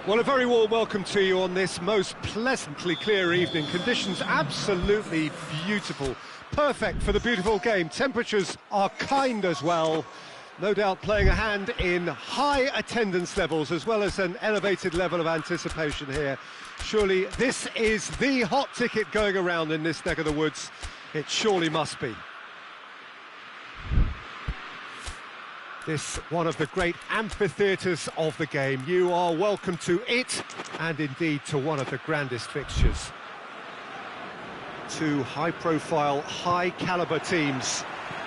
Well, a very warm welcome to you on this most pleasantly clear evening. Conditions absolutely beautiful. Perfect for the beautiful game. Temperatures are kind as well. No doubt playing a hand in high attendance levels as well as an elevated level of anticipation here. Surely this is the hot ticket going around in this neck of the woods. It surely must be. This one of the great amphitheatres of the game. You are welcome to it, and indeed to one of the grandest fixtures. Two high-profile, high-calibre teams.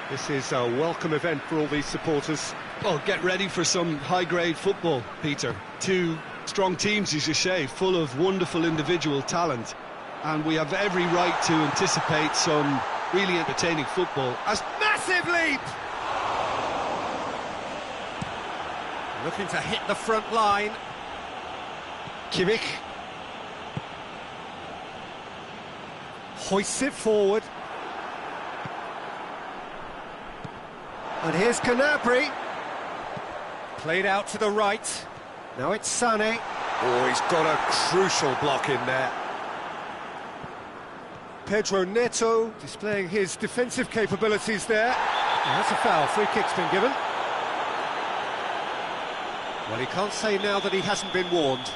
This is a welcome event for all these supporters. Well, get ready for some high-grade football, Peter. Two strong teams, as you say, full of wonderful individual talent. And we have every right to anticipate some really entertaining football. Massive leap! Looking to hit the front line. Kimmich. Hoists it forward. And here's Gnabry. Played out to the right. Now it's Sané. Oh, he's got a crucial block in there. Pedro Neto displaying his defensive capabilities there. And that's a foul. Free kick's been given. Well, he can't say now that he hasn't been warned.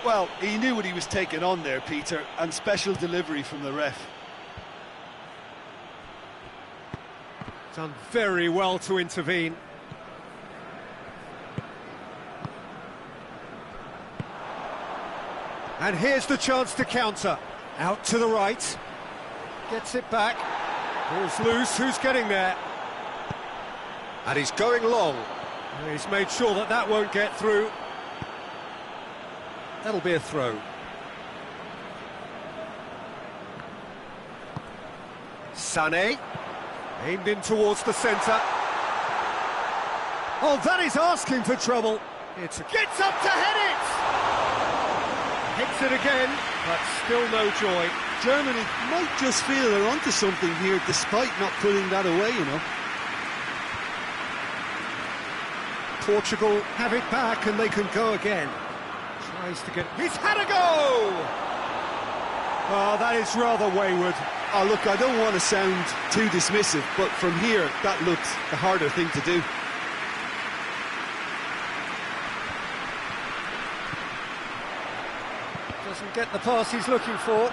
Well, he knew what he was taking on there, Peter, and special delivery from the ref. Done very well to intervene. And here's the chance to counter. Out to the right. Gets it back. Ball's loose. Who's getting there? And he's going long. He's made sure that that won't get through. That'll be a throw. Sané, aimed in towards the centre. Oh, that is asking for trouble. Gets up to head it! Hits it again, but still no joy. Germany might just feel they're onto something here, despite not putting that away, you know. Portugal have it back and they can go again. Tries to get... He's had a go! Oh, that is rather wayward. Oh, look, I don't want to sound too dismissive, but from here, that looks the harder thing to do. Doesn't get the pass he's looking for.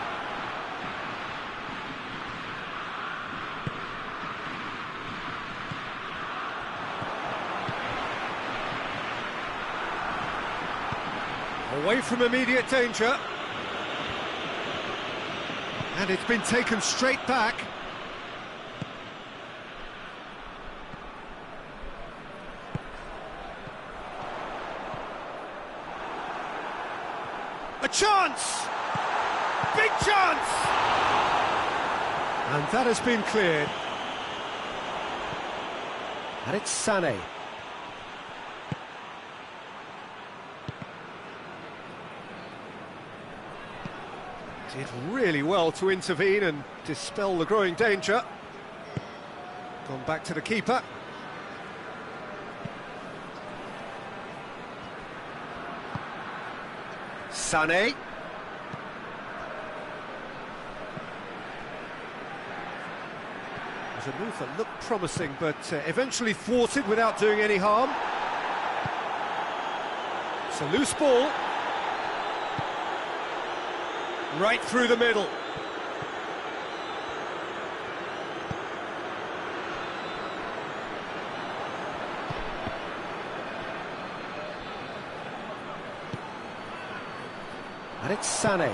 Away from immediate danger. And it's been taken straight back. A chance! Big chance! And that has been cleared. And it's Sané. Did really well to intervene and dispel the growing danger. Gone back to the keeper. Sané. It was a move that looked promising, but eventually thwarted without doing any harm. It's a loose ball. Right through the middle. And it's Sané.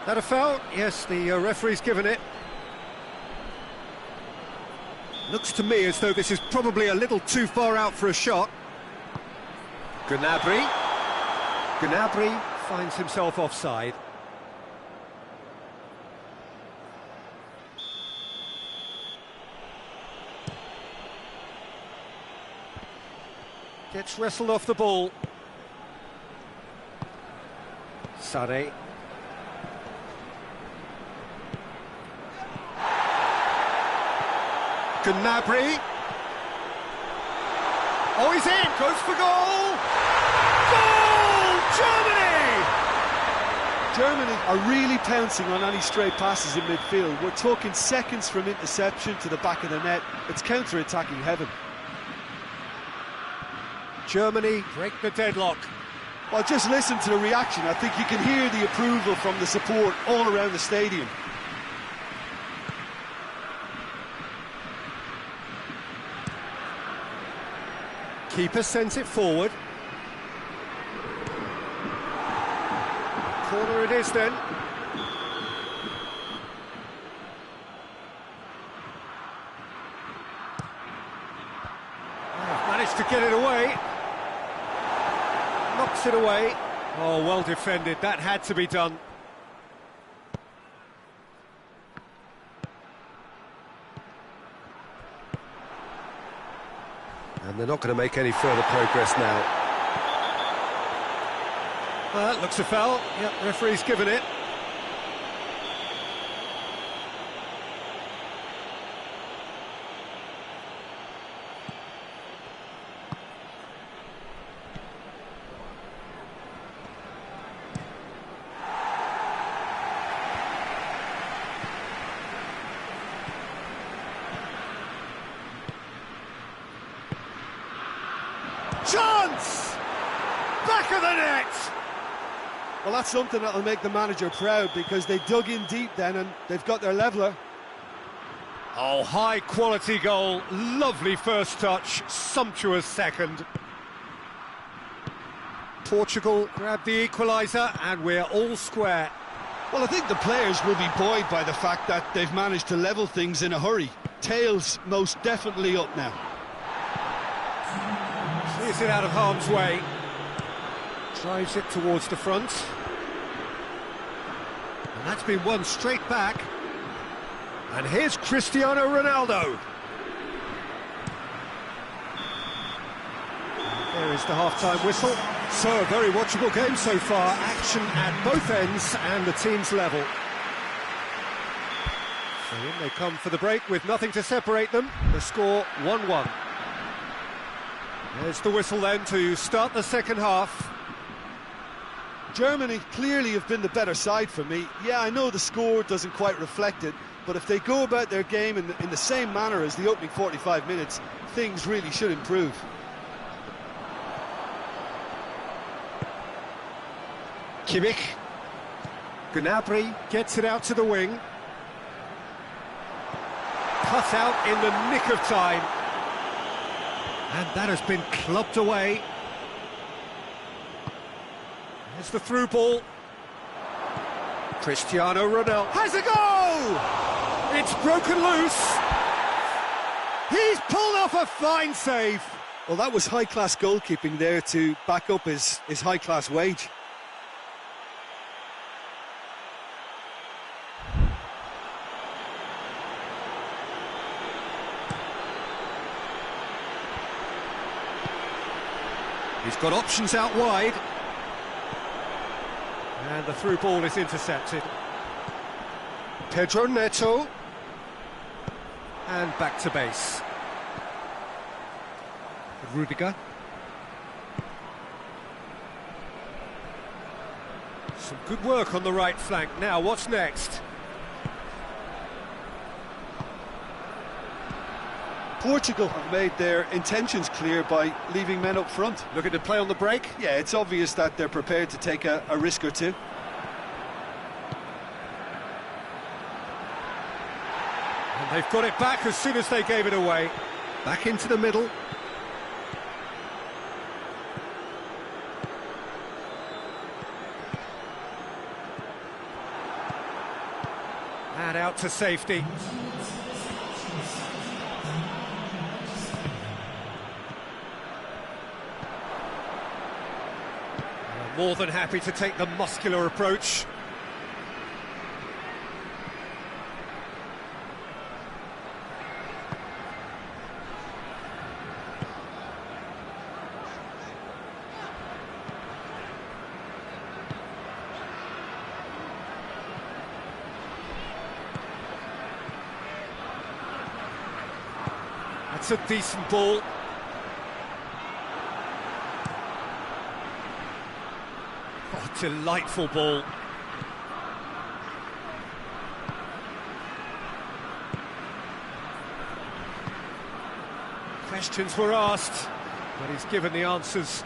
That a foul? Yes, the referee's given it. Looks to me as though this is probably a little too far out for a shot. Gnabry. Gnabry finds himself offside. Gets wrestled off the ball. Sané. Gnabry. Oh, he's in! Goes for goal! Goal! Germany! Germany are really pouncing on any stray passes in midfield. We're talking seconds from interception to the back of the net. It's counter-attacking heaven. Germany break the deadlock. Well, just listen to the reaction. I think you can hear the approval from the support all around the stadium. Keeper sends it forward. Corner it is then. Managed to get it away. Knocks it away. Oh, well defended. That had to be done. And they're not going to make any further progress now. Looks a foul. Yep, the referee's given it. Chance! Back of the net! Well, that's something that'll make the manager proud, because they dug in deep then and they've got their leveller. Oh, high quality goal, lovely first touch, sumptuous second. Portugal grab the equaliser and we're all square. Well, I think the players will be buoyed by the fact that they've managed to level things in a hurry. Tails most definitely up now. Clears it out of harm's way. Drives it towards the front. And that's been won straight back. And here's Cristiano Ronaldo. There is the half-time whistle. So, a very watchable game so far. Action at both ends and the team's level. So in they come for the break with nothing to separate them. The score 1-1. There's the whistle then to start the second half. Germany clearly have been the better side for me. Yeah, I know the score doesn't quite reflect it, but if they go about their game in the same manner as the opening 45 minutes, things really should improve. Kimmich. Gnabry gets it out to the wing. Cut out in the nick of time. And that has been clubbed away. There's the through ball. Cristiano Ronaldo has a goal! It's broken loose. He's pulled off a fine save. Well, that was high-class goalkeeping there to back up his high-class wage. He's got options out wide. And the through ball is intercepted. Pedro Neto. And back to base. Rudiger. Some good work on the right flank. Now, what's next? Portugal have made their intentions clear by leaving men up front. Looking to play on the break? Yeah, it's obvious that they're prepared to take a risk or two. And they've got it back as soon as they gave it away. Back into the middle. And out to safety. More than happy to take the muscular approach. That's a decent ball. Delightful ball. Questions were asked, but he's given the answers.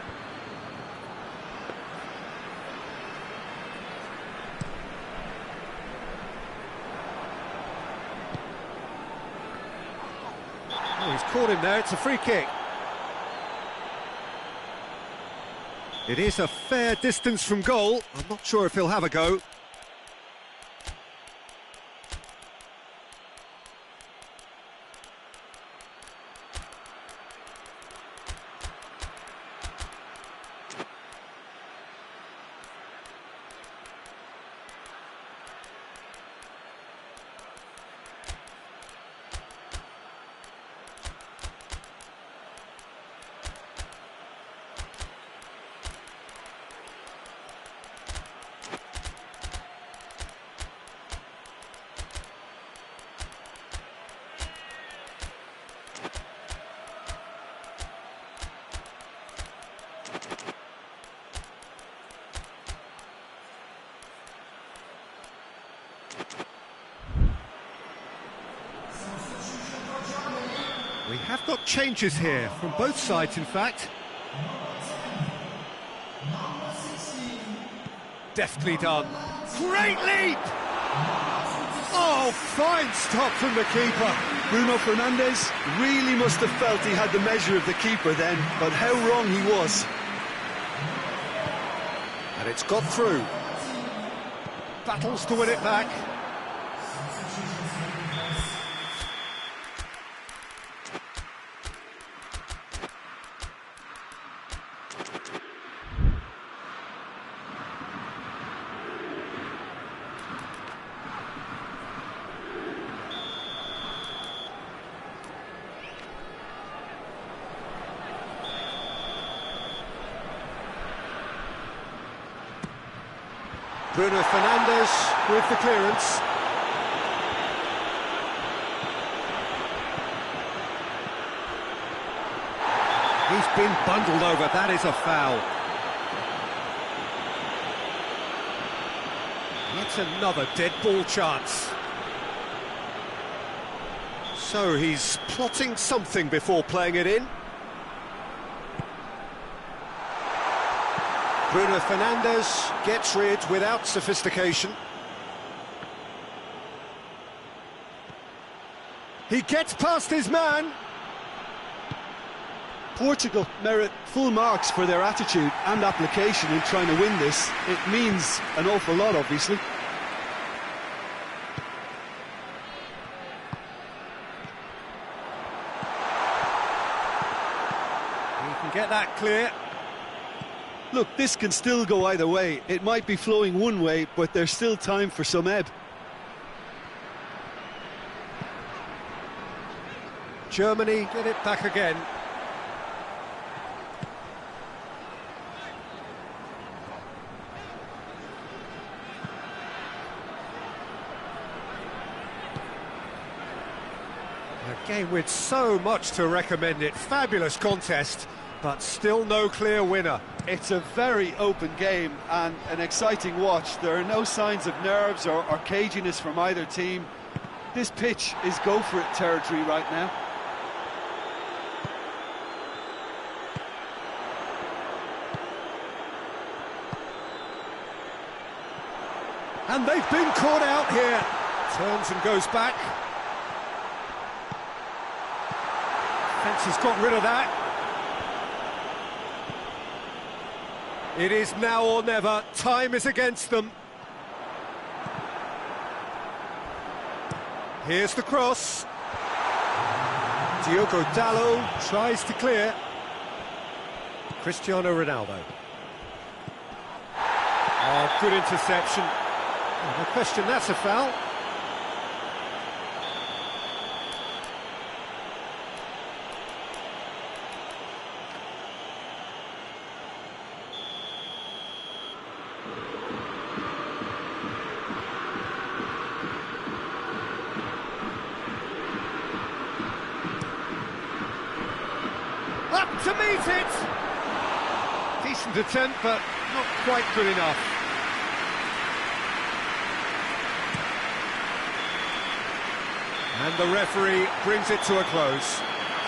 Oh, he's caught him there, it's a free kick. It is a fair distance from goal. I'm not sure if he'll have a go. We have got changes here, from both sides in fact. Deftly done. Great leap! Oh, fine stop from the keeper. Bruno Fernandes really must have felt he had the measure of the keeper then, but how wrong he was. And it's got through. Battles to win it back. Bruno Fernandes with the clearance. He's been bundled over, that is a foul. It's another dead ball chance. So he's plotting something before playing it in. Bruno Fernandes gets rid without sophistication. He gets past his man. Portugal merit full marks for their attitude and application in trying to win this. It means an awful lot, obviously. He can get that clear. Look, this can still go either way. It might be flowing one way, but there's still time for some ebb. Germany get it back again. A game with so much to recommend it. Fabulous contest, but still no clear winner. It's a very open game and an exciting watch. There are no signs of nerves or caginess from either team. This pitch is go-for-it territory right now. And they've been caught out here. Turns and goes back. Fence has got rid of that. It is now or never. Time is against them. Here's the cross. Diogo Dalot tries to clear. Cristiano Ronaldo. Oh, good interception. No question, that's a foul. Up to meet it! Decent attempt, but not quite good enough. And the referee brings it to a close.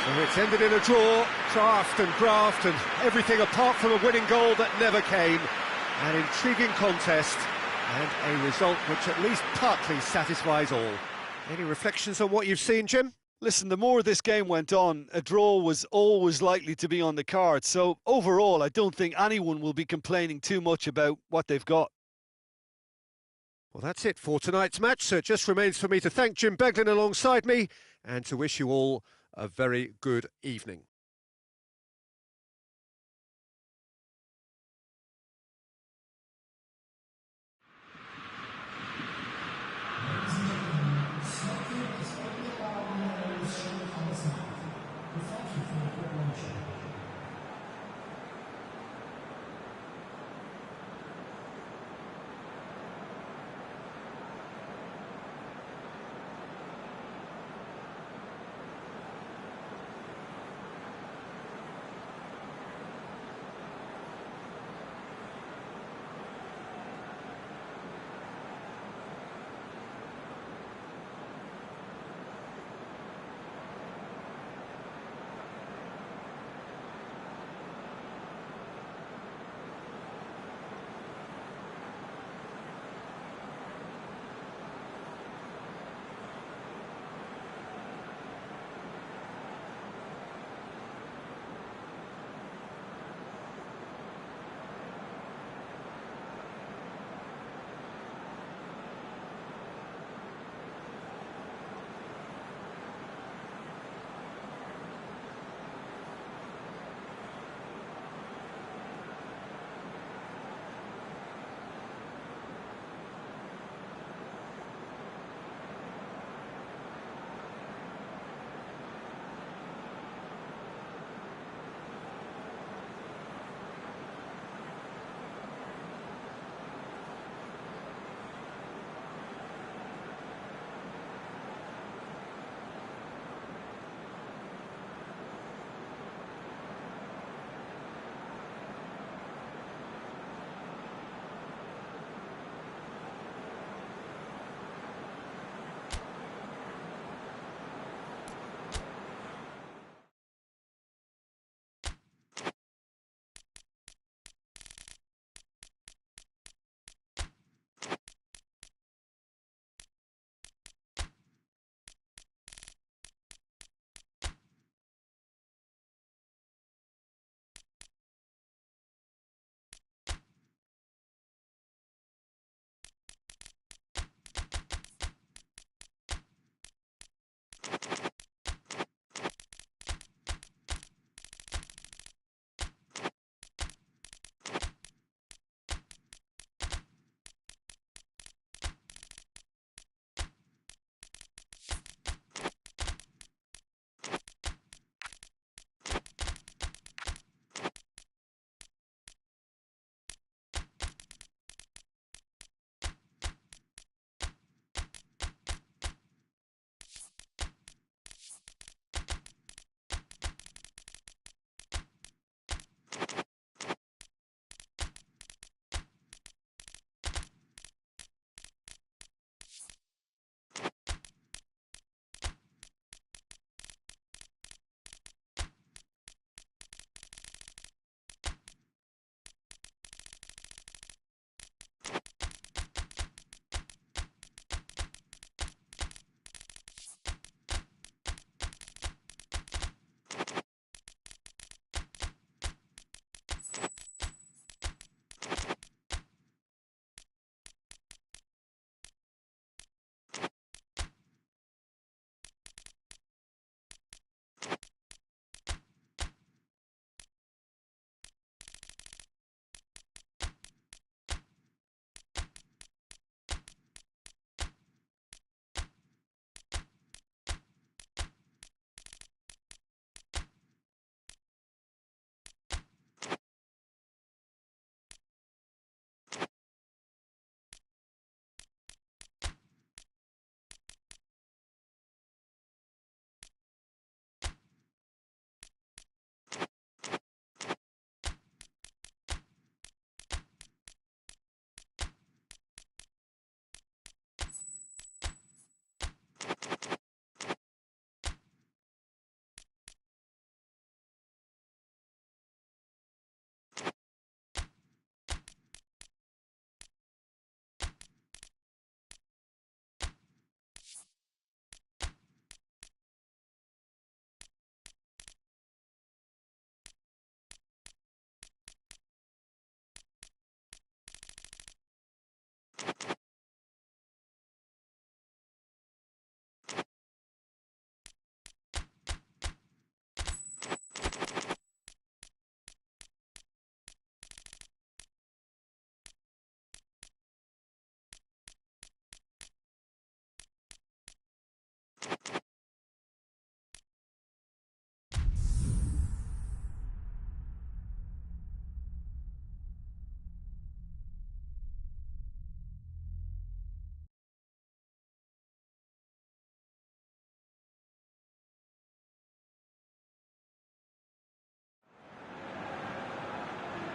So it's ended in a draw, draft and graft and everything apart from a winning goal that never came. An intriguing contest and a result which at least partly satisfies all. Any reflections on what you've seen, Jim? Listen, the more this game went on, a draw was always likely to be on the card. So overall, I don't think anyone will be complaining too much about what they've got. Well, that's it for tonight's match, so it just remains for me to thank Jim Beglin alongside me and to wish you all a very good evening.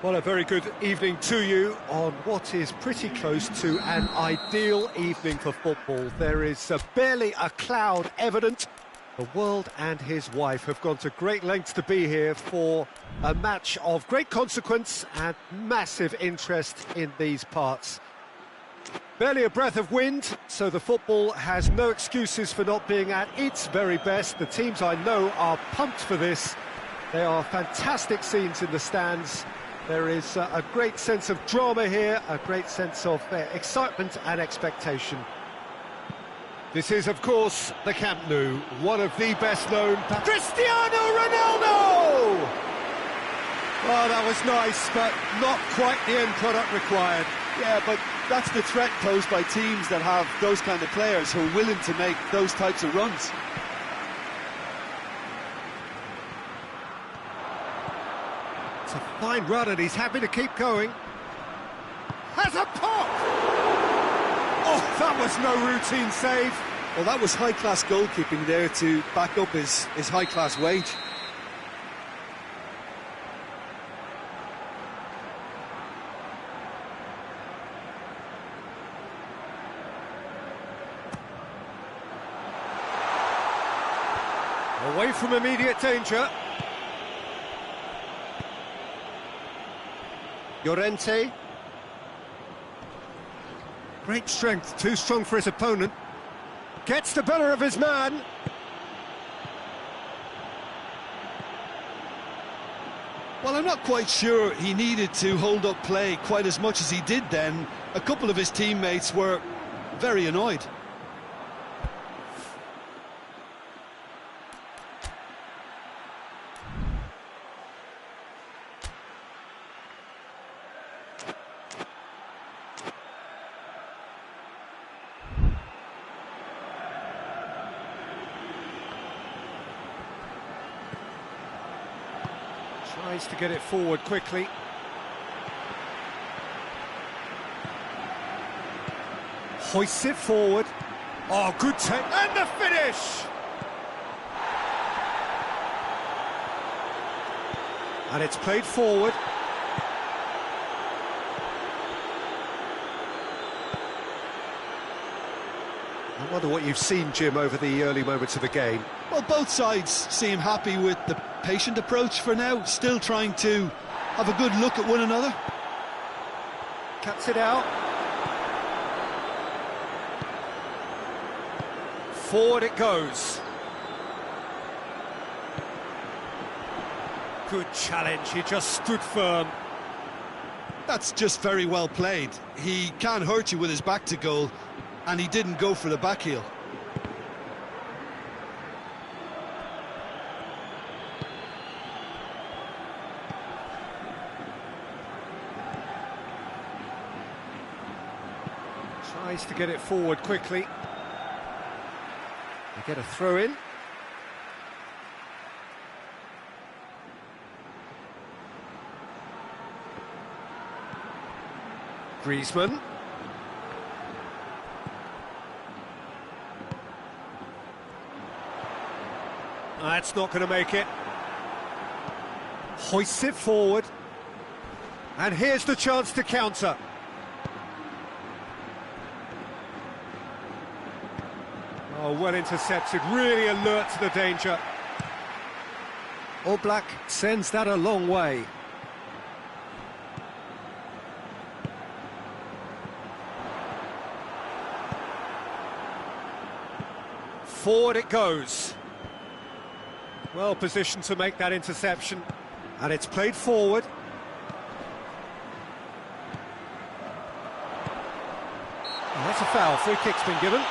Well, a very good evening to you on what is pretty close to an ideal evening for football. There is barely a cloud evident. The world and his wife have gone to great lengths to be here for a match of great consequence and massive interest in these parts. Barely a breath of wind, so the football has no excuses for not being at its very best. The teams I know are pumped for this. They are fantastic scenes in the stands. There is a great sense of drama here, a great sense of excitement and expectation. This is, of course, the Camp Nou, one of the best-known... Cristiano Ronaldo! Oh, that was nice, but not quite the end product required. Yeah, but that's the threat posed by teams that have those kind of players who are willing to make those types of runs. It's a fine run and he's happy to keep going. Has a pop! Oh, that was no routine save. Well, that was high-class goalkeeping there to back up his high-class wage. Away from immediate danger. Llorente. Great strength, too strong for his opponent. Gets the better of his man. Well, I'm not quite sure he needed to hold up play quite as much as he did then. A couple of his teammates were very annoyed. Tries to get it forward quickly. Hoists it forward. Oh, good take. And the finish! And it's played forward. I wonder what you've seen, Jim, over the early moments of the game. Well, both sides seem happy with the patient approach for now, still trying to have a good look at one another. Cuts it out. Forward it goes. Good challenge, he just stood firm. That's just very well played. He can't hurt you with his back to goal, and he didn't go for the back heel. Tries to get it forward quickly. They get a throw in. Griezmann. That's not going to make it. Hoists it forward. And here's the chance to counter. Oh, well intercepted, really alert to the danger. Oblak sends that a long way. Forward it goes. Well positioned to make that interception. And it's played forward. And that's a foul, free kick's been given.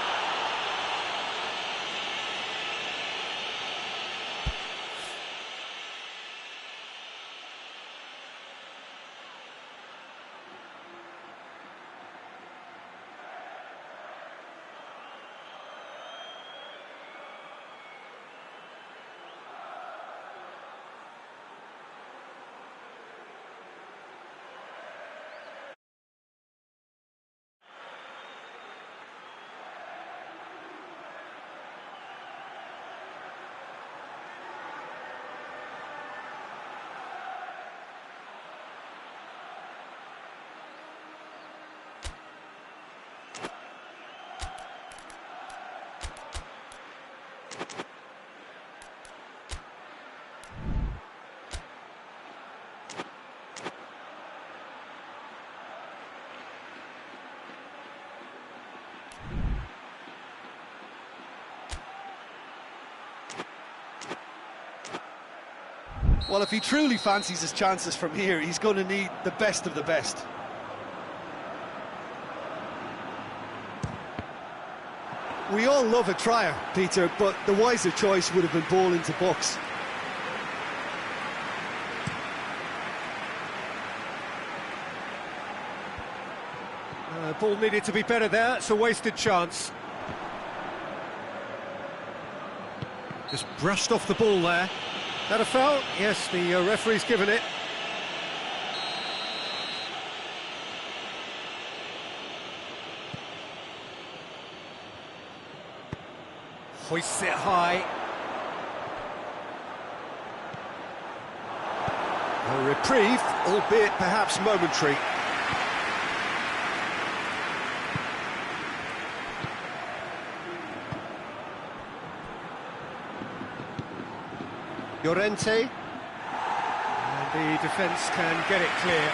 Well, if he truly fancies his chances from here, he's going to need the best of the best. We all love a trier, Peter, but the wiser choice would have been ball into box. Ball needed to be better there, it's a wasted chance. Just brushed off the ball there. That a foul? Yes, the referee's given it. Hoists it high. A reprieve, albeit perhaps momentary. Llorente, and the defence can get it clear.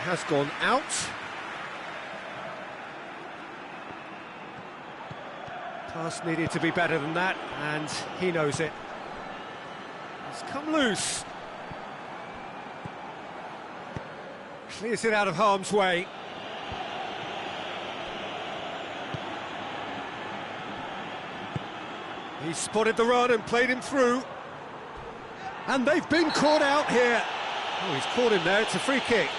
Has gone out. Pass needed to be better than that, and he knows it. It's come loose. Clears it out of harm's way. He spotted the run and played him through. And they've been caught out here. Oh, he's caught him there, it's a free kick.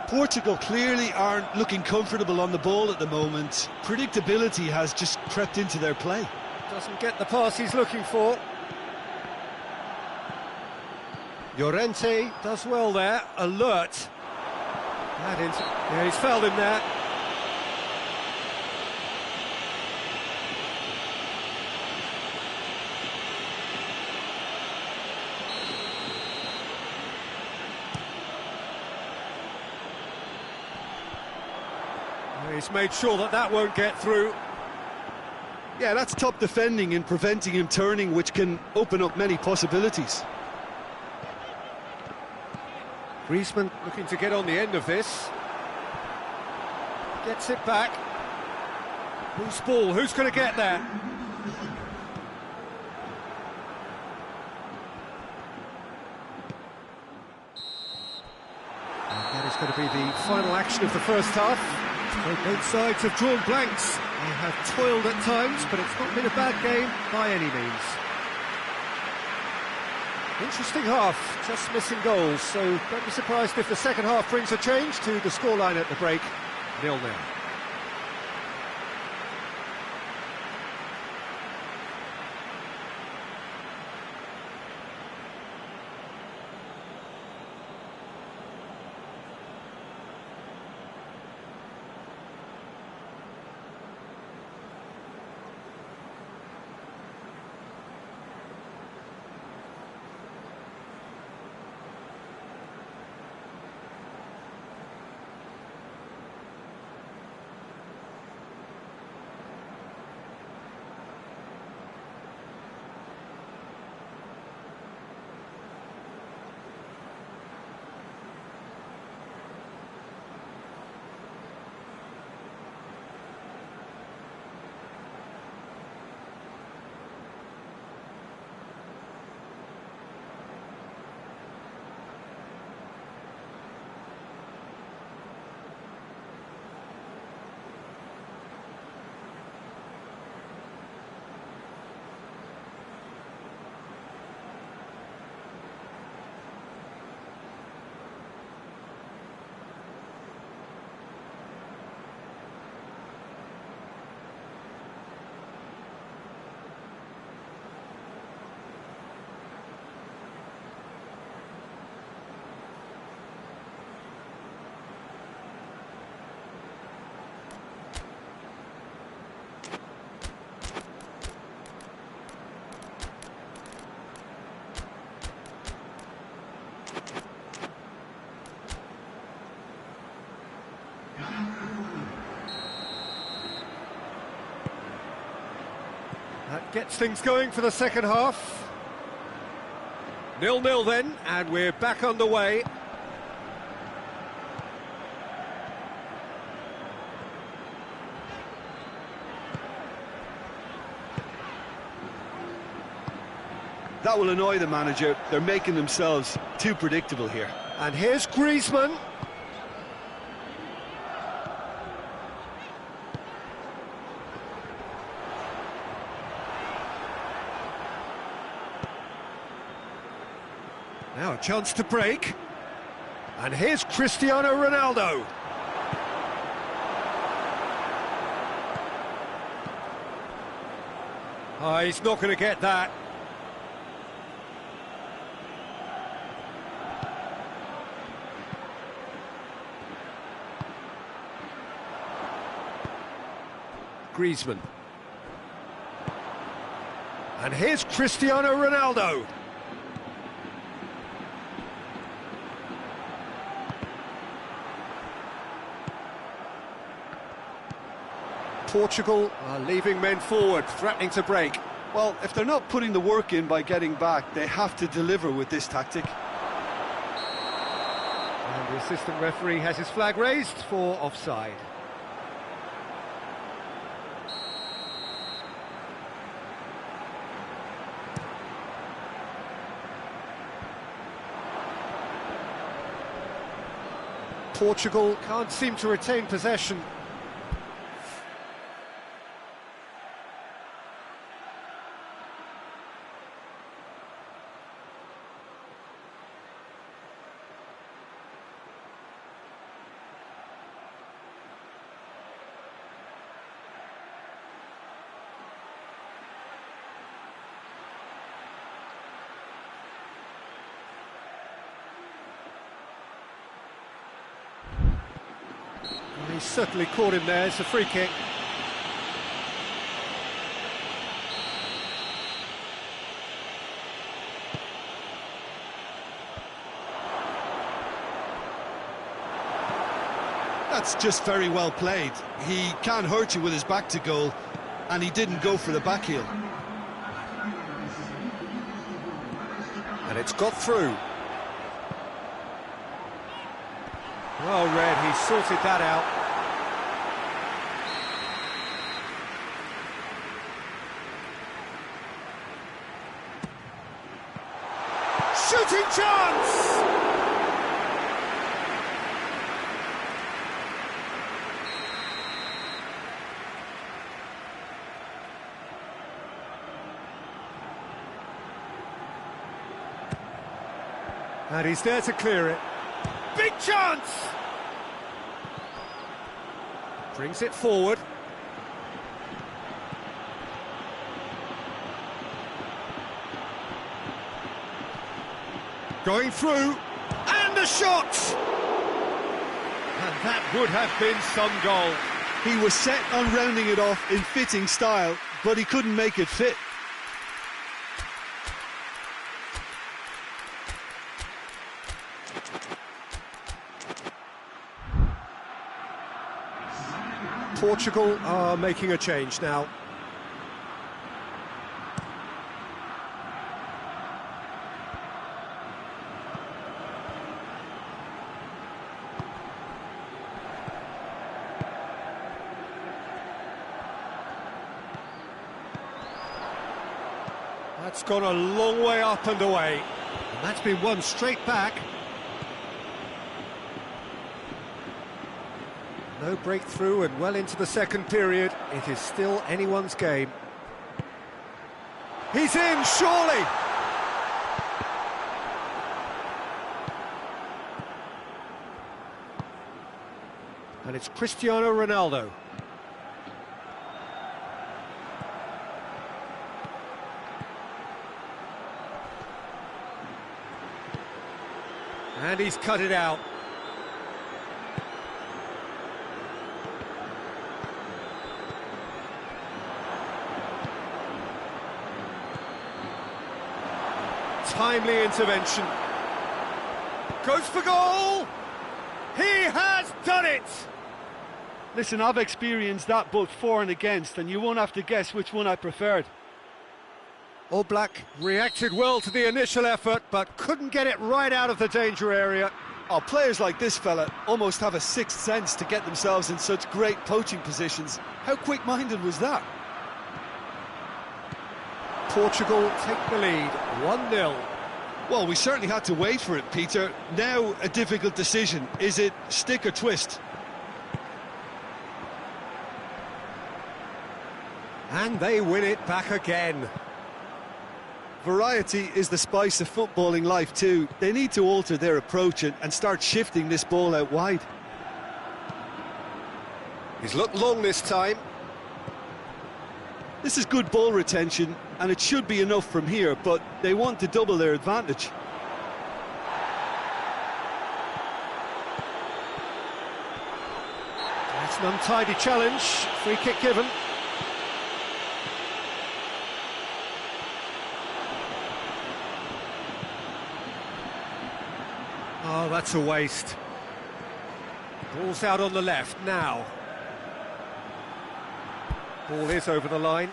Portugal clearly aren't looking comfortable on the ball at the moment. Predictability has just crept into their play. Doesn't get the pass he's looking for. Llorente does well there, alert. Yeah, he's fouled him there. He's made sure that that won't get through. Yeah, that's top defending and preventing him turning, which can open up many possibilities. Griezmann looking to get on the end of this. Gets it back. Who's ball? Who's going to get there? And that is going to be the final action of the first half. So both sides have drawn blanks. They have toiled at times, but it's not been a bad game by any means. Interesting half, just missing goals, so don't be surprised if the second half brings a change to the scoreline at the break, 0-0. That gets things going for the second half. 0-0 then, and we're back underway. That will annoy the manager. They're making themselves too predictable here. And here's Griezmann. Now a chance to break. And here's Cristiano Ronaldo. Oh, he's not going to get that. Griezmann. And here's Cristiano Ronaldo. Portugal are leaving men forward, threatening to break. Well, if they're not putting the work in by getting back, they have to deliver with this tactic. And the assistant referee has his flag raised for offside. Portugal can't seem to retain possession. He's certainly caught him there. It's a free kick. That's just very well played. He can't hurt you with his back to goal, and he didn't go for the back heel. And it's got through. Well read, he sorted that out. Shooting chance! And he's there to clear it. Big chance! Brings it forward. Going through, and a shot! And that would have been some goal. He was set on rounding it off in fitting style, but he couldn't make it fit. Portugal are making a change now. That's gone a long way up and away. And that's been won straight back. No breakthrough and well into the second period. It is still anyone's game. He's in, surely! And it's Cristiano Ronaldo. And he's cut it out. Timely intervention. Goes for goal! He has done it! Listen, I've experienced that both for and against, and you won't have to guess which one I preferred. All Black reacted well to the initial effort, but couldn't get it right out of the danger area. Oh, players like this fella almost have a sixth sense to get themselves in such great poaching positions. How quick-minded was that? Portugal take the lead, 1-0. Well, we certainly had to wait for it, Peter. Now a difficult decision. Is it stick or twist? And they win it back again. Variety is the spice of footballing life too. They need to alter their approach and start shifting this ball out wide. He's looked long this time. This is good ball retention, and it should be enough from here, but they want to double their advantage. That's an untidy challenge. Free kick given. Oh, that's a waste. Ball's out on the left now. Ball is over the line.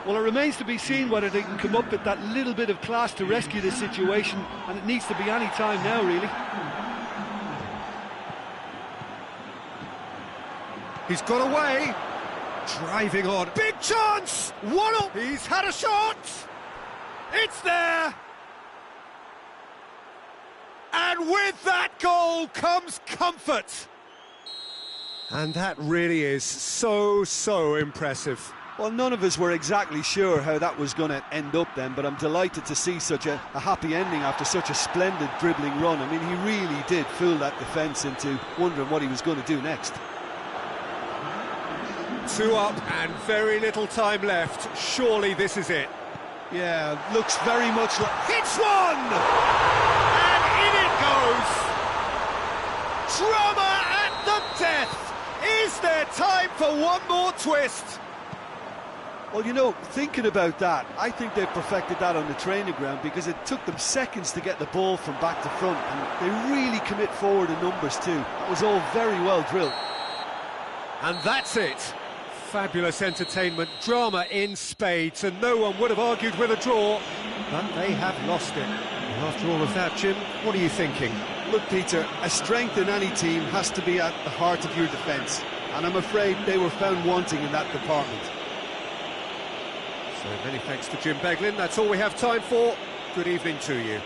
Well, it remains to be seen whether they can come up with that little bit of class to rescue this situation, and it needs to be any time now, really. He's got away. Driving on. Big chance! 1-0! He's had a shot! It's there! And with that goal comes comfort. And that really is so impressive. Well, none of us were exactly sure how that was going to end up then, but I'm delighted to see such a happy ending after such a splendid dribbling run. I mean, he really did fool that defence into wondering what he was going to do next. 2 up and very little time left. Surely this is it. Yeah, looks very much like... Hits one! And in it goes! Drama at the death! Is there time for one more twist? Well, you know, thinking about that, I think they've perfected that on the training ground because it took them seconds to get the ball from back to front, and they really commit forward in numbers too. That was all very well drilled. And that's it. Fabulous entertainment, drama in spades, and no one would have argued with a draw, but they have lost it. And after all of that, Jim, what are you thinking? Look, Peter, a strength in any team has to be at the heart of your defence, and I'm afraid they were found wanting in that department. So many thanks to Jim Beglin. That's all we have time for. Good evening to you.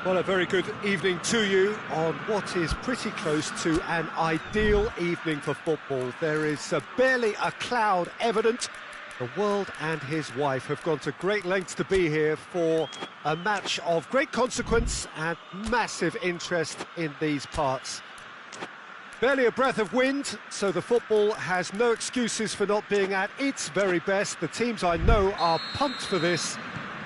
Well, a very good evening to you on what is pretty close to an ideal evening for football. There is barely a cloud evident. The world and his wife have gone to great lengths to be here for a match of great consequence and massive interest in these parts. Barely a breath of wind, so the football has no excuses for not being at its very best. The teams I know are pumped for this.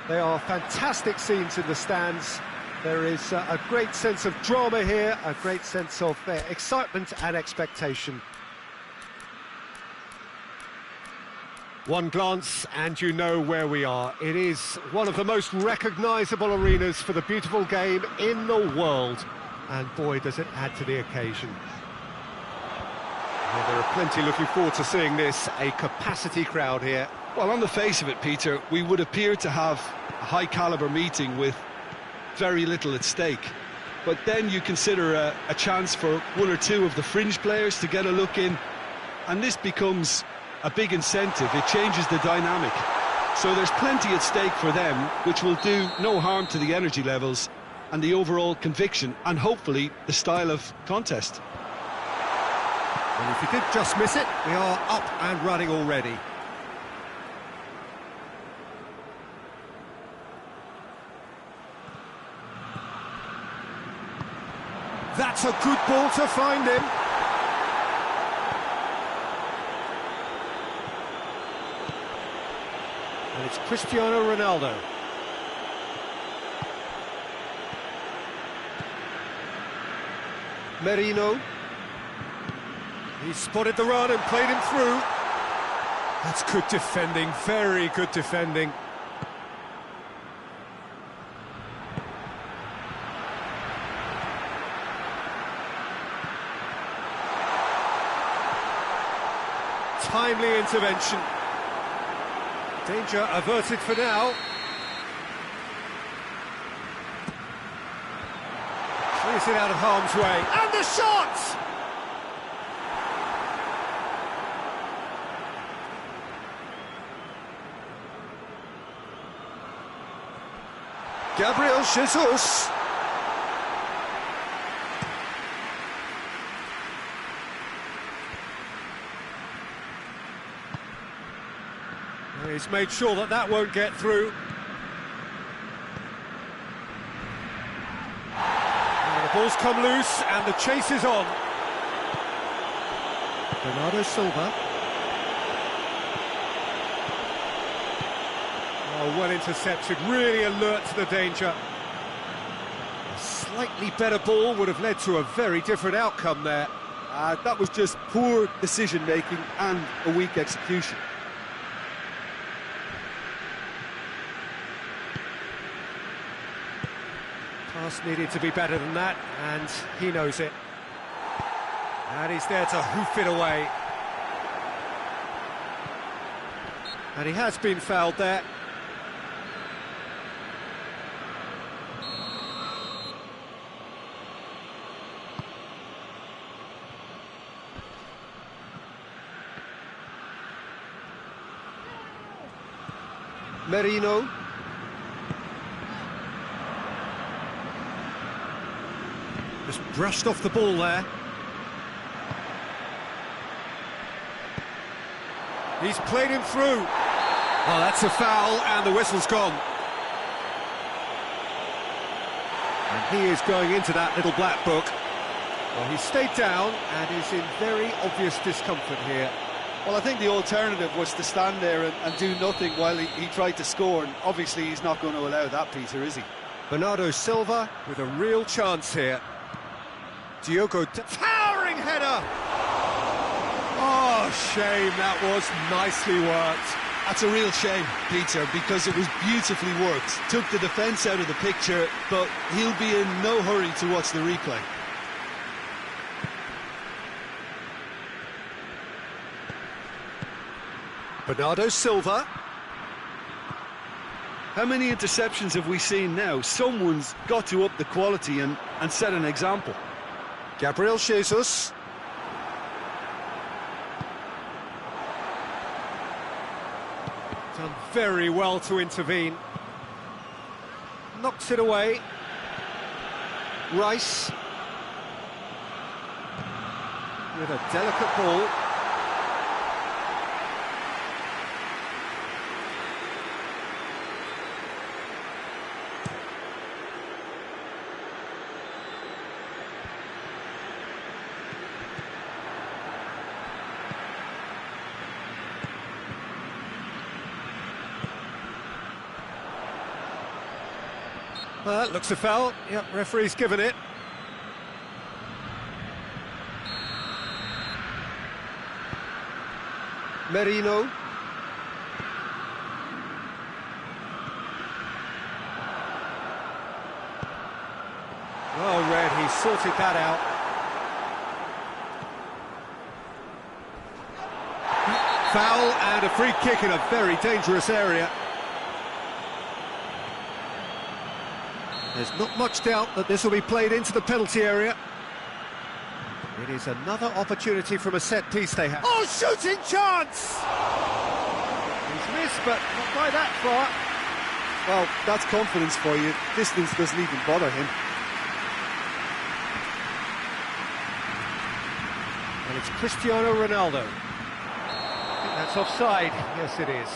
They are fantastic scenes in the stands. There is a great sense of drama here, a great sense of excitement and expectation. One glance and you know where we are. It is one of the most recognisable arenas for the beautiful game in the world. And boy, does it add to the occasion. Yeah, there are plenty looking forward to seeing this, a capacity crowd here. Well, on the face of it, Peter, we would appear to have a high-caliber meeting with very little at stake. But then you consider a chance for one or two of the fringe players to get a look in, and this becomes a big incentive. It changes the dynamic. So there's plenty at stake for them, which will do no harm to the energy levels and the overall conviction, and hopefully the style of contest. And if you did just miss it, we are up and running already. That's a good ball to find him. And it's Cristiano Ronaldo. Merino. He spotted the run and played him through. That's good defending, very good defending. Timely intervention. Danger averted for now. Clears it out of harm's way. And the shot! Gabriel Jesus. He's made sure that that won't get through. And the ball's come loose and the chase is on. Bernardo Silva. Oh, well intercepted, really alert to the danger. A slightly better ball would have led to a very different outcome there. That was just poor decision-making and a weak execution. Pass needed to be better than that, and he knows it. And he's there to hoof it away. And he has been fouled there. Merino. Just brushed off the ball there. He's played him through. Oh, that's a foul, and the whistle's gone. And he is going into that little black book. Well, he stayed down and is in very obvious discomfort here. Well, I think the alternative was to stand there and do nothing while he tried to score, and obviously he's not going to allow that, Peter, is he? Bernardo Silva with a real chance here. Diogo, towering header! Oh, shame, that was nicely worked. That's a real shame, Peter, because it was beautifully worked. Took the defence out of the picture, but he'll be in no hurry to watch the replay. Bernardo Silva. How many interceptions have we seen now? Someone's got to up the quality and set an example. Gabriel Jesus. Done very well to intervene. Knocks it away. Rice. With a delicate ball. That looks a foul. Yep, referee's given it. Merino. Well read, he sorted that out. Foul and a free kick in a very dangerous area. There's not much doubt that this will be played into the penalty area. It is another opportunity from a set piece they have. Oh, shooting chance! He's missed, but not by that far. Well, that's confidence for you. Distance doesn't even bother him. And it's Cristiano Ronaldo. I think that's offside. Yes, it is.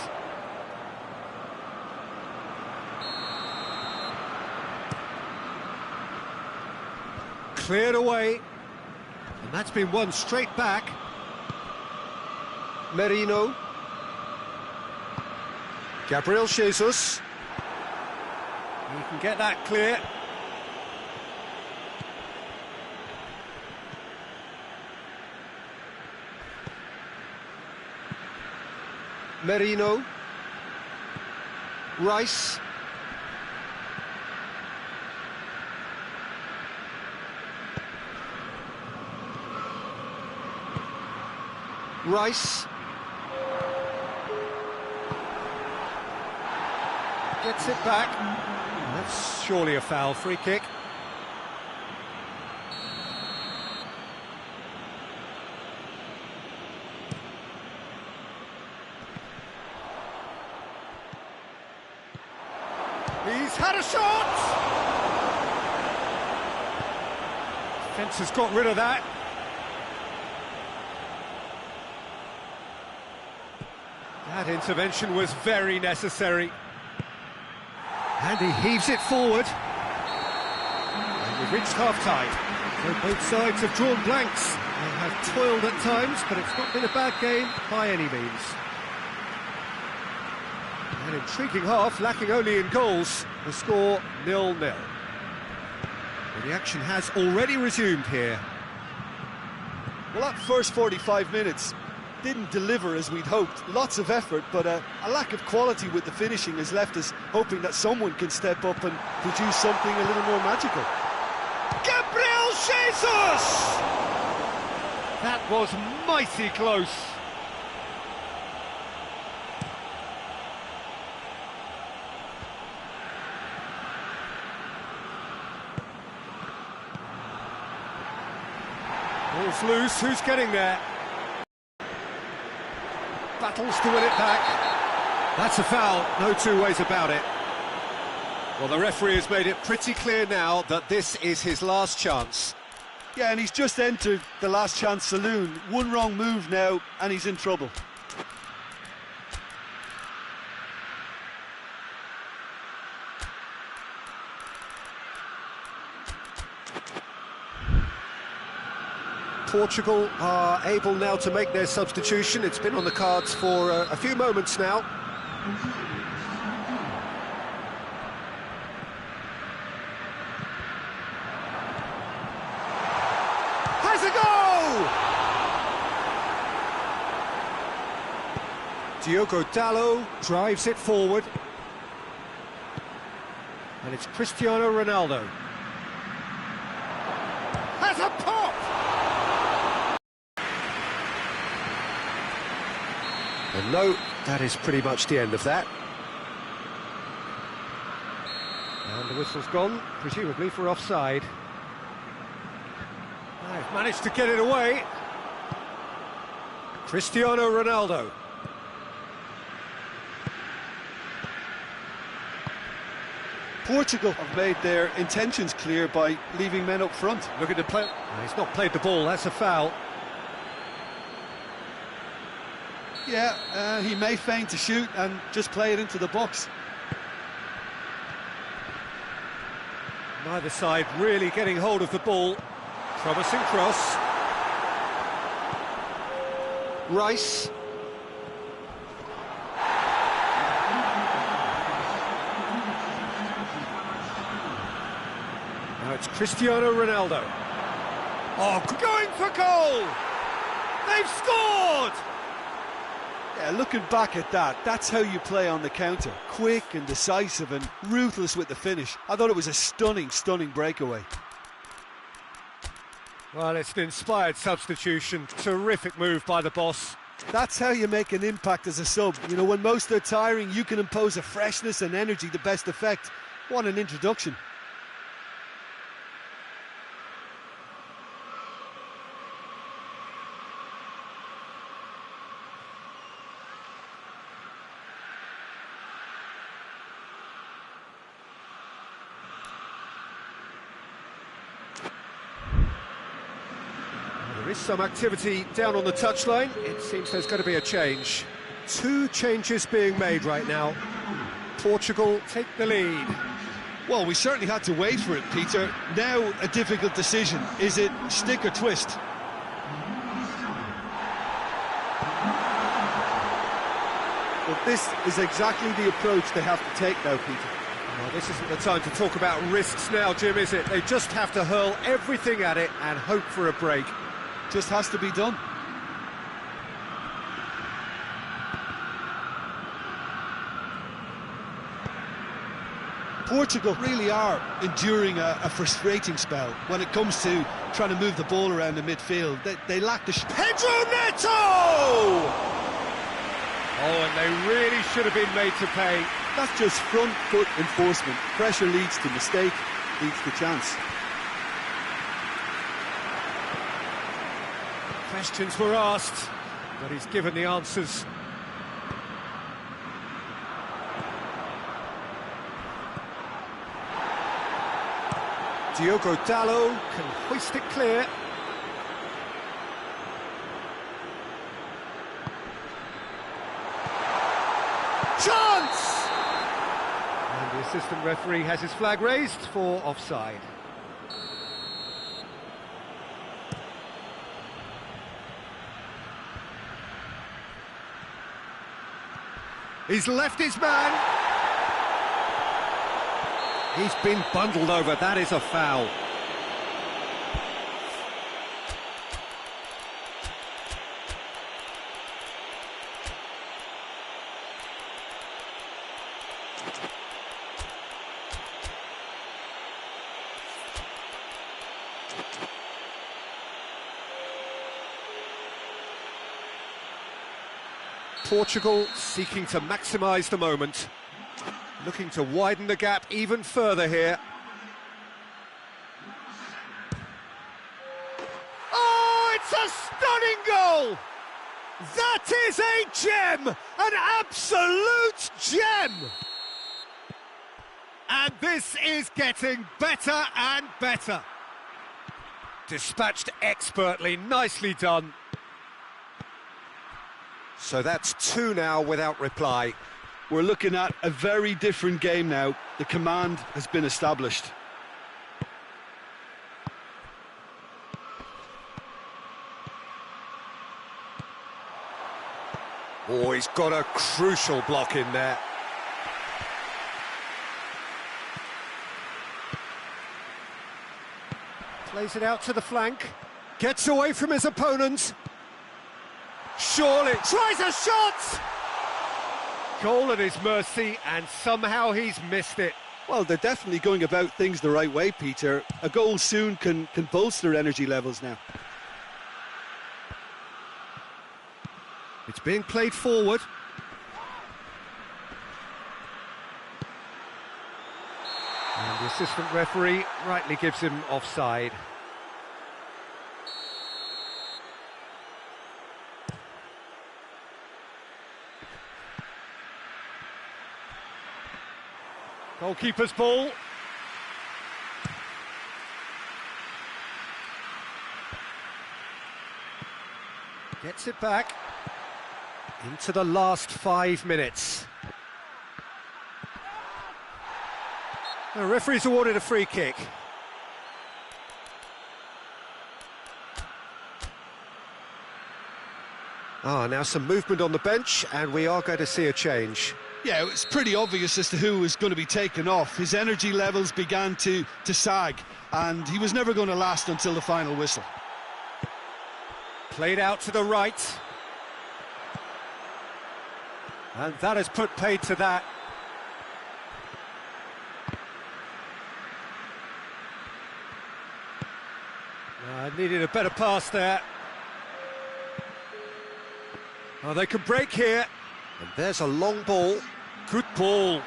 Cleared away, and that's been won straight back. Merino. Gabriel Jesus. He can get that clear. Merino. Rice. Rice gets it back. That's surely a foul. Free kick. He's had a shot! Defence has got rid of that. That intervention was very necessary. And he heaves it forward. And we've reached half-time. So both sides have drawn blanks and have toiled at times, but it's not been a bad game by any means. An intriguing half, lacking only in goals. The score 0-0. Well, the action has already resumed here. Well, that first 45 minutes didn't deliver as we'd hoped. Lots of effort, but a lack of quality with the finishing has left us hoping that someone can step up and produce something a little more magical. Gabriel Jesus! That was mighty close. Ball's loose, who's getting there? Battles to win it back. That's a foul, no two ways about it. Well, the referee has made it pretty clear now that this is his last chance. Yeah, and he's just entered the last chance saloon. One wrong move now, and he's in trouble. Portugal are able now to make their substitution. It's been on the cards for a few moments now. Has a goal! Diogo Dalot drives it forward. And it's Cristiano Ronaldo. Has a pop! And no, that is pretty much the end of that. And the whistle's gone, presumably for offside. They've managed to get it away. Cristiano Ronaldo. Portugal have made their intentions clear by leaving men up front. Look at the play. He's not played the ball, that's a foul. Yeah, he may feign to shoot and just play it into the box. Neither side really getting hold of the ball. Promising cross. Rice. Now it's Cristiano Ronaldo. Oh, going for goal! They've scored! Yeah, looking back at that, that's how you play on the counter. Quick and decisive and ruthless with the finish. I thought it was a stunning, stunning breakaway. Well, it's an inspired substitution. Terrific move by the boss. That's how you make an impact as a sub. You know, when most are tiring, you can impose a freshness and energy to best effect. What an introduction. There is some activity down on the touchline. It seems there's going to be a change. 2 changes being made right now. Portugal take the lead. Well, we certainly had to wait for it, Peter. Now a difficult decision. Is it stick or twist? Well, this is exactly the approach they have to take now, Peter. Well, this isn't the time to talk about risks now, Jim, is it? They just have to hurl everything at it and hope for a break. Just has to be done. Portugal really are enduring a frustrating spell when it comes to trying to move the ball around the midfield. They lack the... Pedro Neto! Oh, and they really should have been made to pay. That's just front foot enforcement. Pressure leads to mistake, leads to chance. Questions were asked, but he's given the answers. Diogo Dalot can hoist it clear. Chance! And the assistant referee has his flag raised for offside. He's left his man. He's been bundled over. That is a foul. Portugal seeking to maximise the moment. Looking to widen the gap even further here. Oh, it's a stunning goal! That is a gem! An absolute gem! And this is getting better and better. Dispatched expertly, nicely done. So that's 2 now without reply. We're looking at a very different game now. The command has been established. Oh, he's got a crucial block in there. Plays it out to the flank. Gets away from his opponent. Surely tries a shot! Goal at his mercy, and somehow he's missed it. Well, they're definitely going about things the right way, Peter. A goal soon can bolster energy levels now. It's being played forward. And the assistant referee rightly gives him offside. Goalkeeper's ball. Gets it back. Into the last 5 minutes. The referee's awarded a free kick. Now some movement on the bench, and we are going to see a change. Yeah, it was pretty obvious as to who was going to be taken off. His energy levels began to sag, and he was never going to last until the final whistle. Played out to the right. And that has put paid to that. Needed a better pass there. Oh, they can break here. And there's a long ball. Good ball.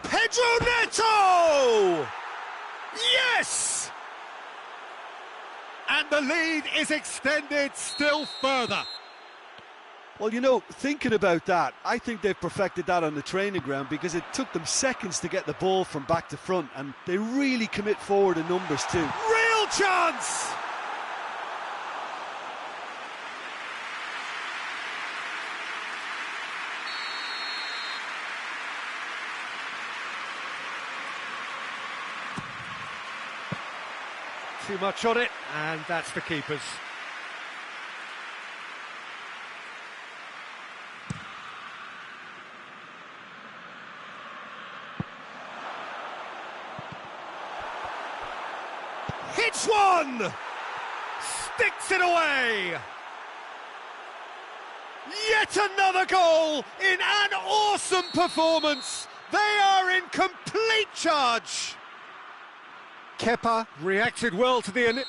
Pedro Neto! Yes! And the lead is extended still further. Well, you know, thinking about that, I think they've perfected that on the training ground, because it took them seconds to get the ball from back to front, and they really commit forward in numbers too. Real chance! Too much on it, and that's the keeper's. Hits one! Sticks it away! Yet another goal in an awesome performance! They are in complete charge! Kepa reacted well to the...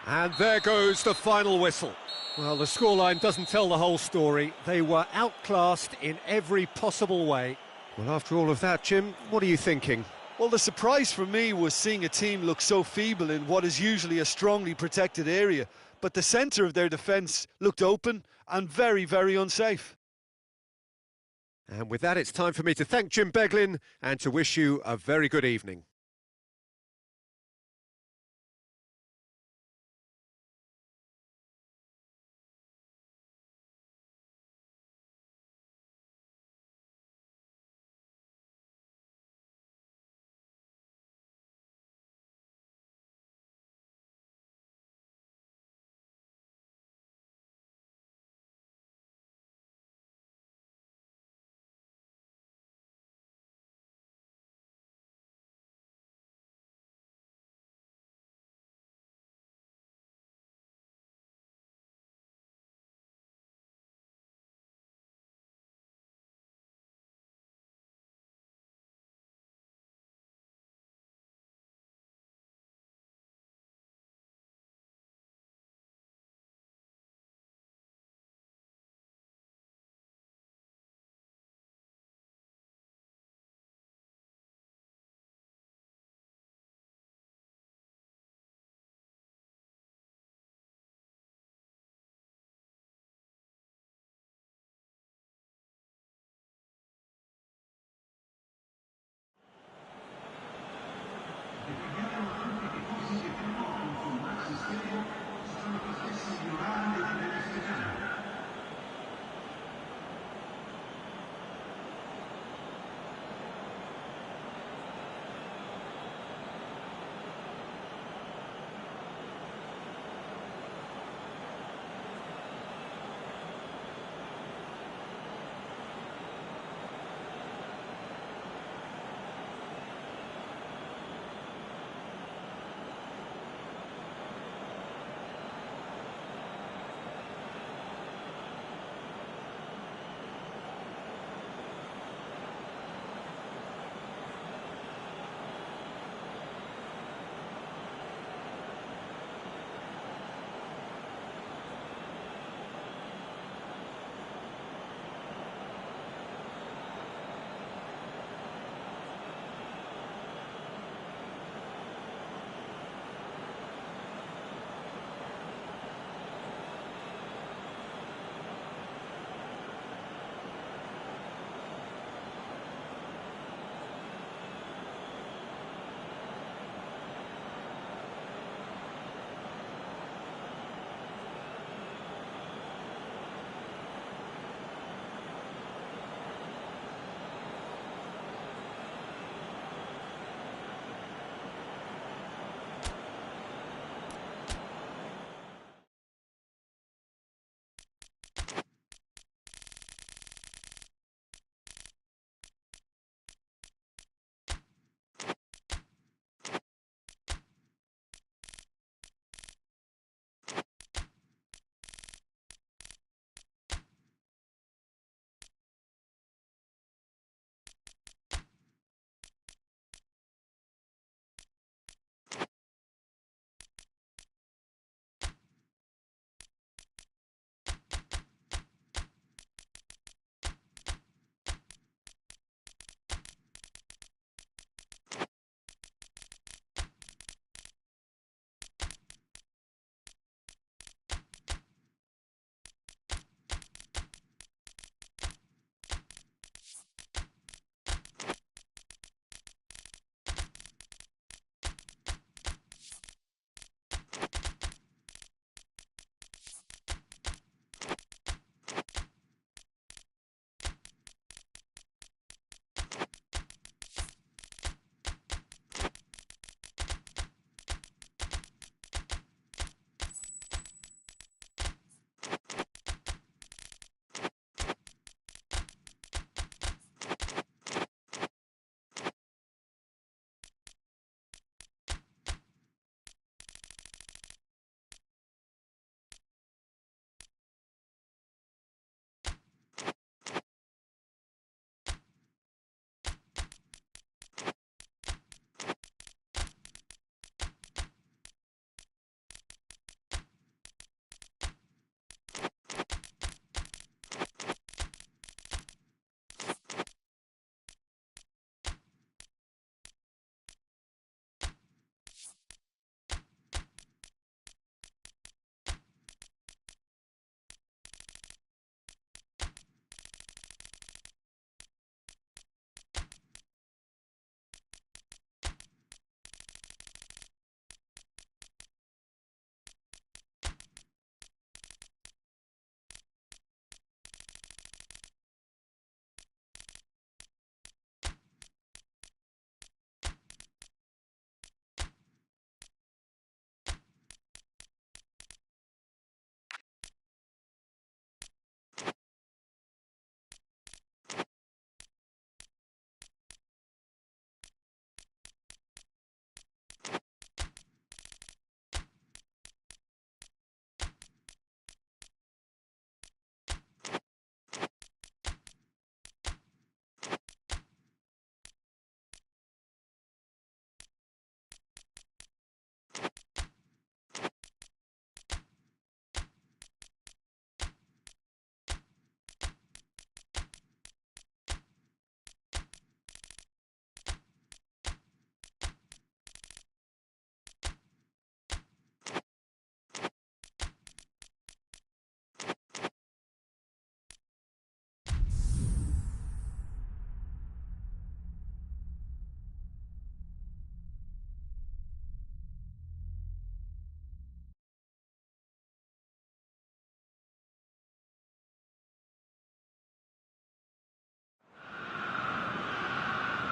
And there goes the final whistle. Well, the scoreline doesn't tell the whole story. They were outclassed in every possible way. Well, after all of that, Jim, what are you thinking? Well, the surprise for me was seeing a team look so feeble in what is usually a strongly protected area. But the centre of their defence looked open and very, very unsafe. And with that, it's time for me to thank Jim Beglin and to wish you a very good evening.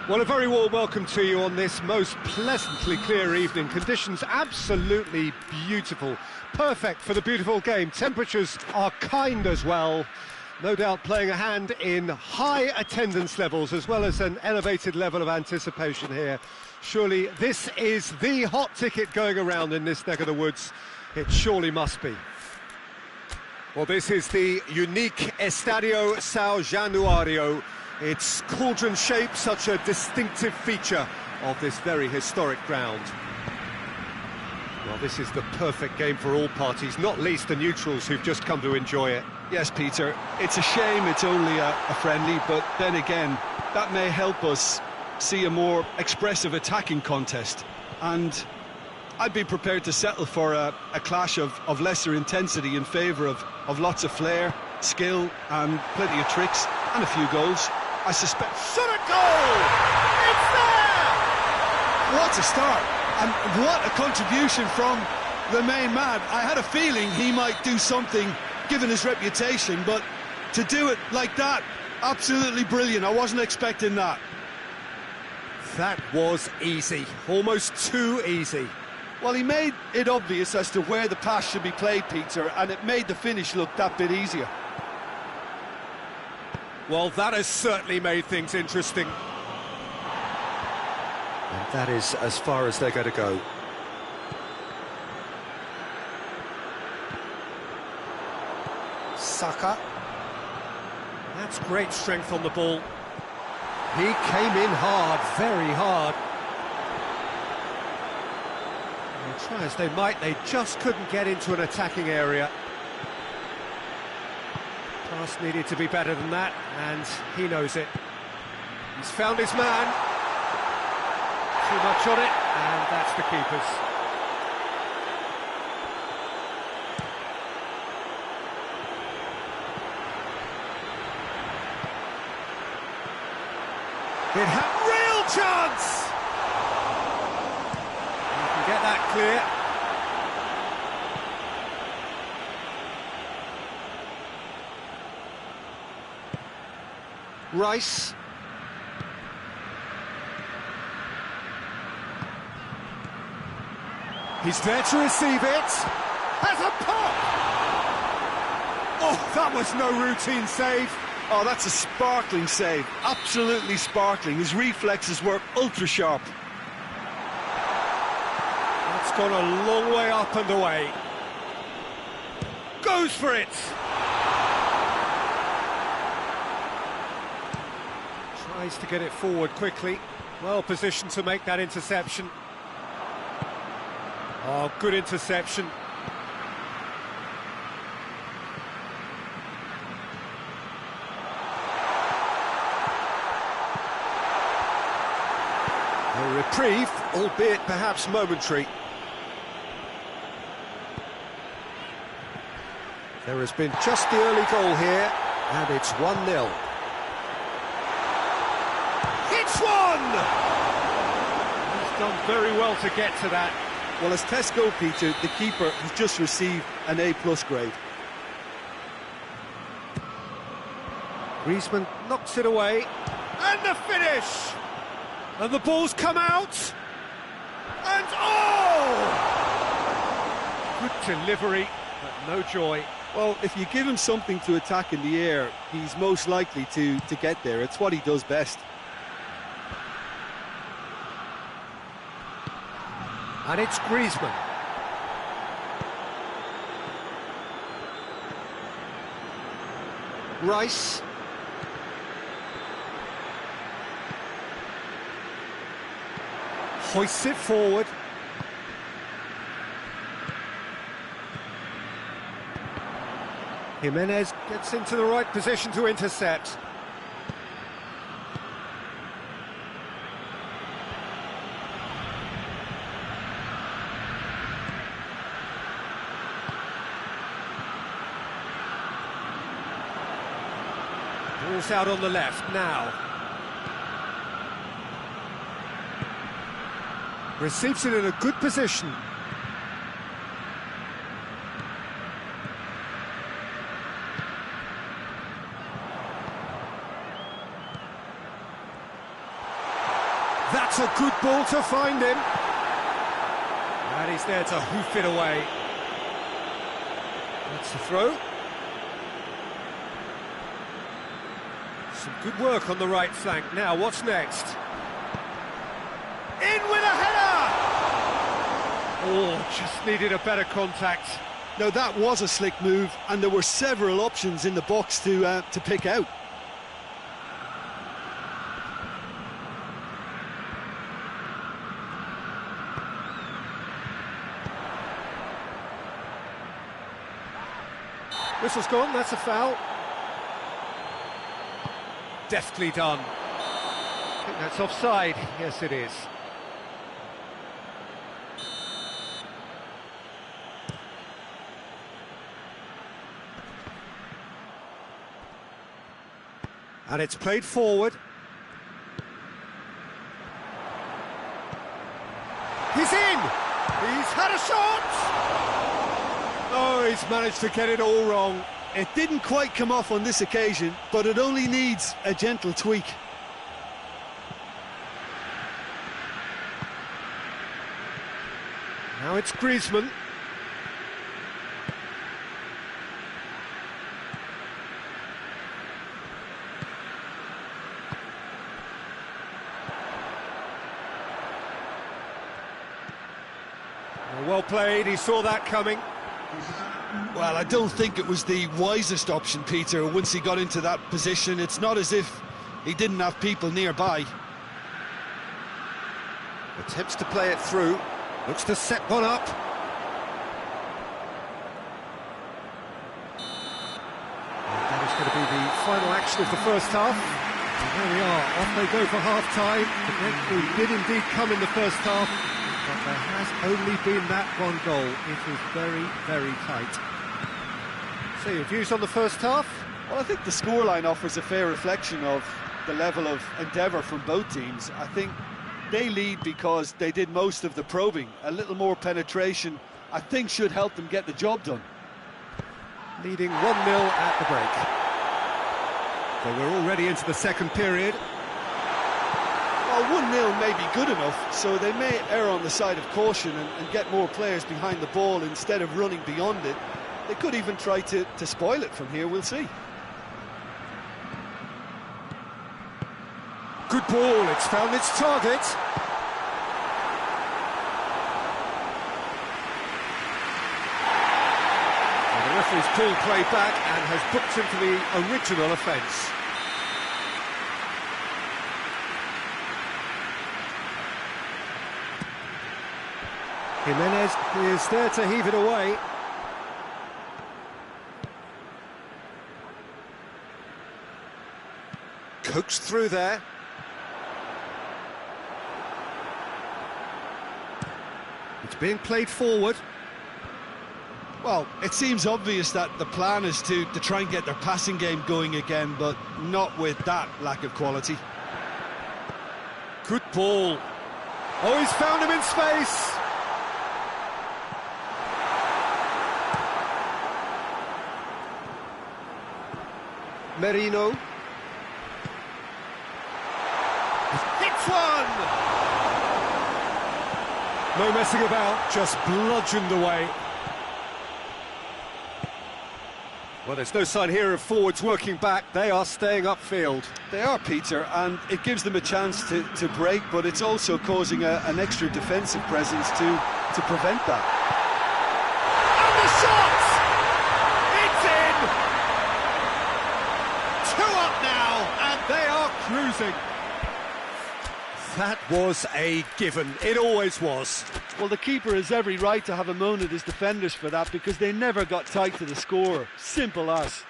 Well, a very warm welcome to you on this most pleasantly clear evening. Conditions absolutely beautiful. Perfect for the beautiful game. Temperatures are kind as well. No doubt playing a hand in high attendance levels as well as an elevated level of anticipation here. Surely this is the hot ticket going around in this neck of the woods. It surely must be. Well, this is the unique Estadio São Januário. Its cauldron shape, such a distinctive feature of this very historic ground. Well, this is the perfect game for all parties, not least the neutrals who've just come to enjoy it. Yes, Peter, it's a shame it's only a friendly, but then again, that may help us see a more expressive attacking contest. And I'd be prepared to settle for a clash of lesser intensity in favour of lots of flair, skill and plenty of tricks and a few goals. I suspect... Shot a goal! It's there! What a start! And what a contribution from the main man. I had a feeling he might do something, given his reputation, but to do it like that, absolutely brilliant. I wasn't expecting that. That was easy. Almost too easy. Well, he made it obvious as to where the pass should be played, Peter, and it made the finish look that bit easier. Well, that has certainly made things interesting. And that is as far as they're going to go. Saka. That's great strength on the ball. He came in hard, very hard. And try as they might, they just couldn't get into an attacking area. Pass needed to be better than that, and he knows it. He's found his man. Too much on it, and that's the keeper's. It had real chance! You can get that clear. Rice. He's there to receive it. Has a pop! Oh, that was no routine save. Oh, that's a sparkling save. Absolutely sparkling. His reflexes were ultra sharp. That's gone a long way up and away. Goes for it. Tries to get it forward quickly. Well positioned to make that interception. Oh, good interception. A reprieve, albeit perhaps momentary. There has been just the early goal here, and it's 1-0. It's one! He's done very well to get to that. Well, as tests go, Peter, the keeper has just received an A+ grade. Griezmann knocks it away, and the finish! And the ball's come out, and oh! Good delivery, but no joy. Well, if you give him something to attack in the air, he's most likely to get there. It's what he does best. And it's Griezmann. Rice. Hoists it forward. Jimenez gets into the right position to intercept. Ball's out on the left now. Receives it in a good position. That's a good ball to find him. And he's there to hoof it away. That's the throw. Some good work on the right flank. Now, what's next? In with a header! Oh, just needed a better contact. Now, that was a slick move, and there were several options in the box to pick out. Whistle's gone, that's a foul. Deftly done. I think that's offside. Yes, it is. And it's played forward. He's in! He's had a shot! Oh, he's managed to get it all wrong. It didn't quite come off on this occasion, but it only needs a gentle tweak. Now it's Griezmann. Well played, he saw that coming. Well, I don't think it was the wisest option, Peter, once he got into that position. It's not as if he didn't have people nearby. Attempts to play it through, looks to set one up. And that is going to be the final action of the first half. And there we are, off they go for half-time. The breakthrough did indeed come in the first half, but there has only been that one goal. It is very, very tight. So your views on the first half? Well, I think the scoreline offers a fair reflection of the level of endeavour from both teams. I think they lead because they did most of the probing. A little more penetration, I think, should help them get the job done. Leading 1-0 at the break. So we're already into the second period. Well, 1-0 may be good enough, so they may err on the side of caution and get more players behind the ball instead of running beyond it. They could even try to spoil it from here, we'll see. Good ball, it's found its target. And the referee's called play back and has booked him for the original offence. Jimenez is there to heave it away. Coaxed through there. It's being played forward. Well, it seems obvious that the plan is to try and get their passing game going again, but not with that lack of quality. Good ball. Oh, he's found him in space. Merino. Hits one! No messing about, just bludgeoned away. Well, there's no sign here of forwards working back. They are staying upfield. They are, Peter, and it gives them a chance to break, but it's also causing an extra defensive presence to prevent that. And the shot! It's in! 2 up now, and they are cruising. That was a given. It always was. Well, the keeper has every right to have a moan at his defenders for that, because they never got tight to the scorer. Simple as.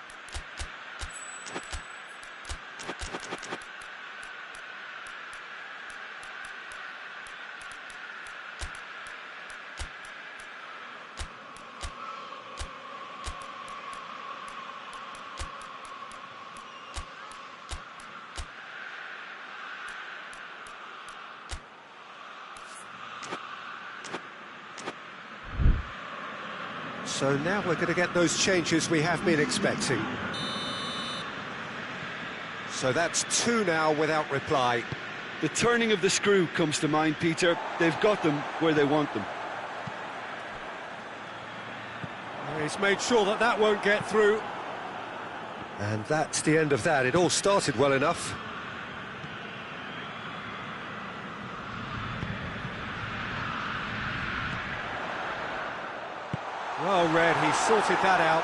So now we're going to get those changes we have been expecting. So that's 2 now without reply. The turning of the screw comes to mind, Peter. They've got them where they want them. He's made sure that that won't get through. And that's the end of that. It all started well enough. Well read, he sorted that out.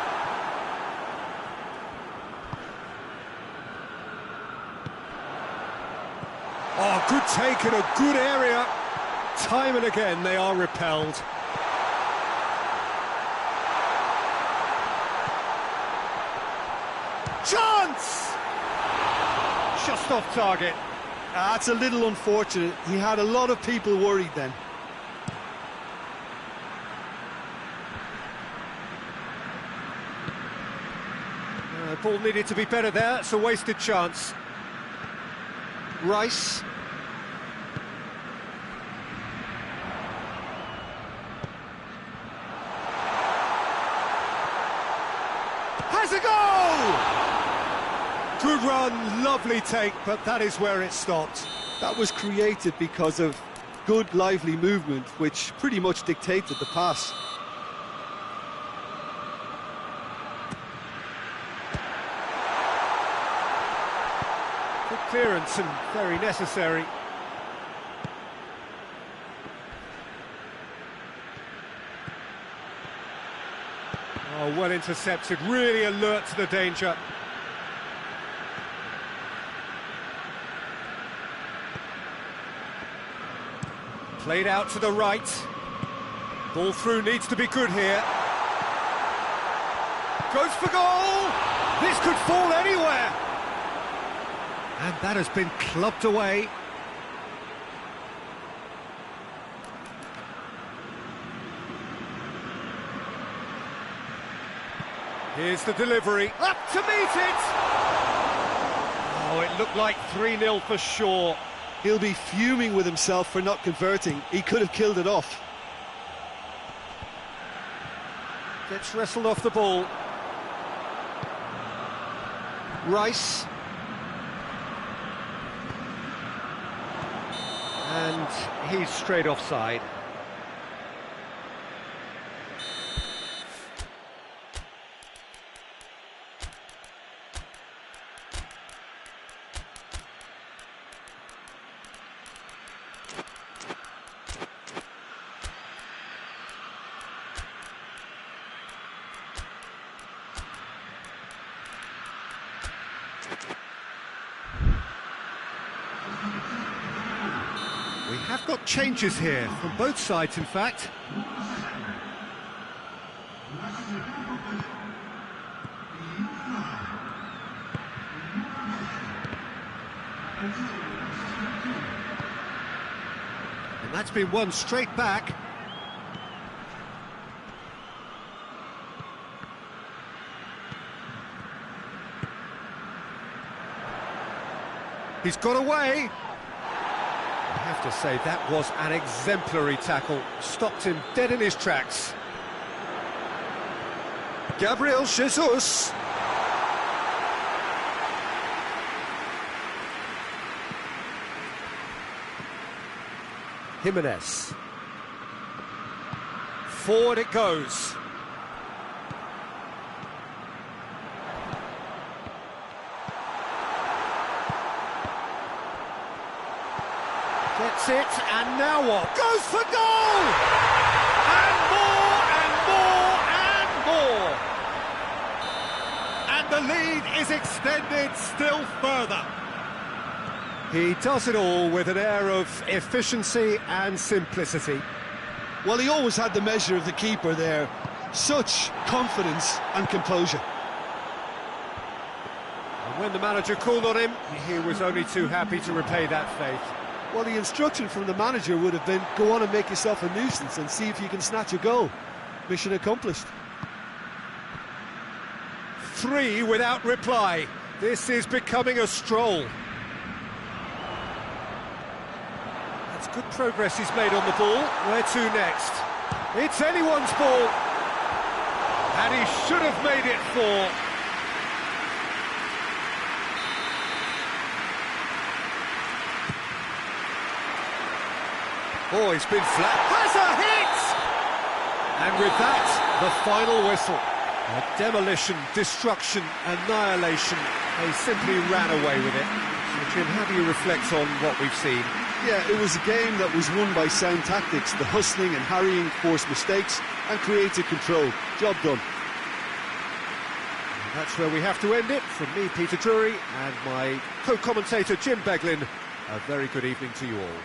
Oh, good take in a good area. Time and again they are repelled. Chance! Just off target. That's a little unfortunate. He had a lot of people worried then. Ball needed to be better there. It's a wasted chance. Rice. Has a goal! Good run, lovely take, but that is where it stopped. That was created because of good, lively movement, which pretty much dictated the pass. Good clearance and very necessary. Oh, well intercepted, really alert to the danger. Played out to the right. Ball through needs to be good here. Goes for goal! This could fall anywhere! And that has been clubbed away. Here's the delivery, up to meet it! Oh, it looked like 3-0 for sure. He'll be fuming with himself for not converting. He could have killed it off. Gets wrestled off the ball. Rice. And he's straight offside. We have got changes here, from both sides in fact. And that's been won straight back. He's got away. I have to say, that was an exemplary tackle. Stopped him dead in his tracks. Gabriel Jesus. Jimenez. Forward it goes. Gets it, and now what? Goes for goal! And more, and more, and more! And the lead is extended still further. He does it all with an air of efficiency and simplicity. Well, he always had the measure of the keeper there. Such confidence and composure. And when the manager called on him, he was only too happy to repay that faith. Well, the instruction from the manager would have been, go on and make yourself a nuisance and see if you can snatch a goal. Mission accomplished. 3 without reply. This is becoming a stroll. That's good progress he's made on the ball. Where to next? It's anyone's ball. And he should have made it 4. Oh, he's been flat. Has a hit! And with that, the final whistle. A demolition, destruction, annihilation. They simply ran away with it. So, Jim, how do you reflect on what we've seen? Yeah, it was a game that was won by sound tactics. The hustling and harrying forced mistakes and created control. Job done. And that's where we have to end it. From me, Peter Drury, and my co-commentator, Jim Beglin. A very good evening to you all.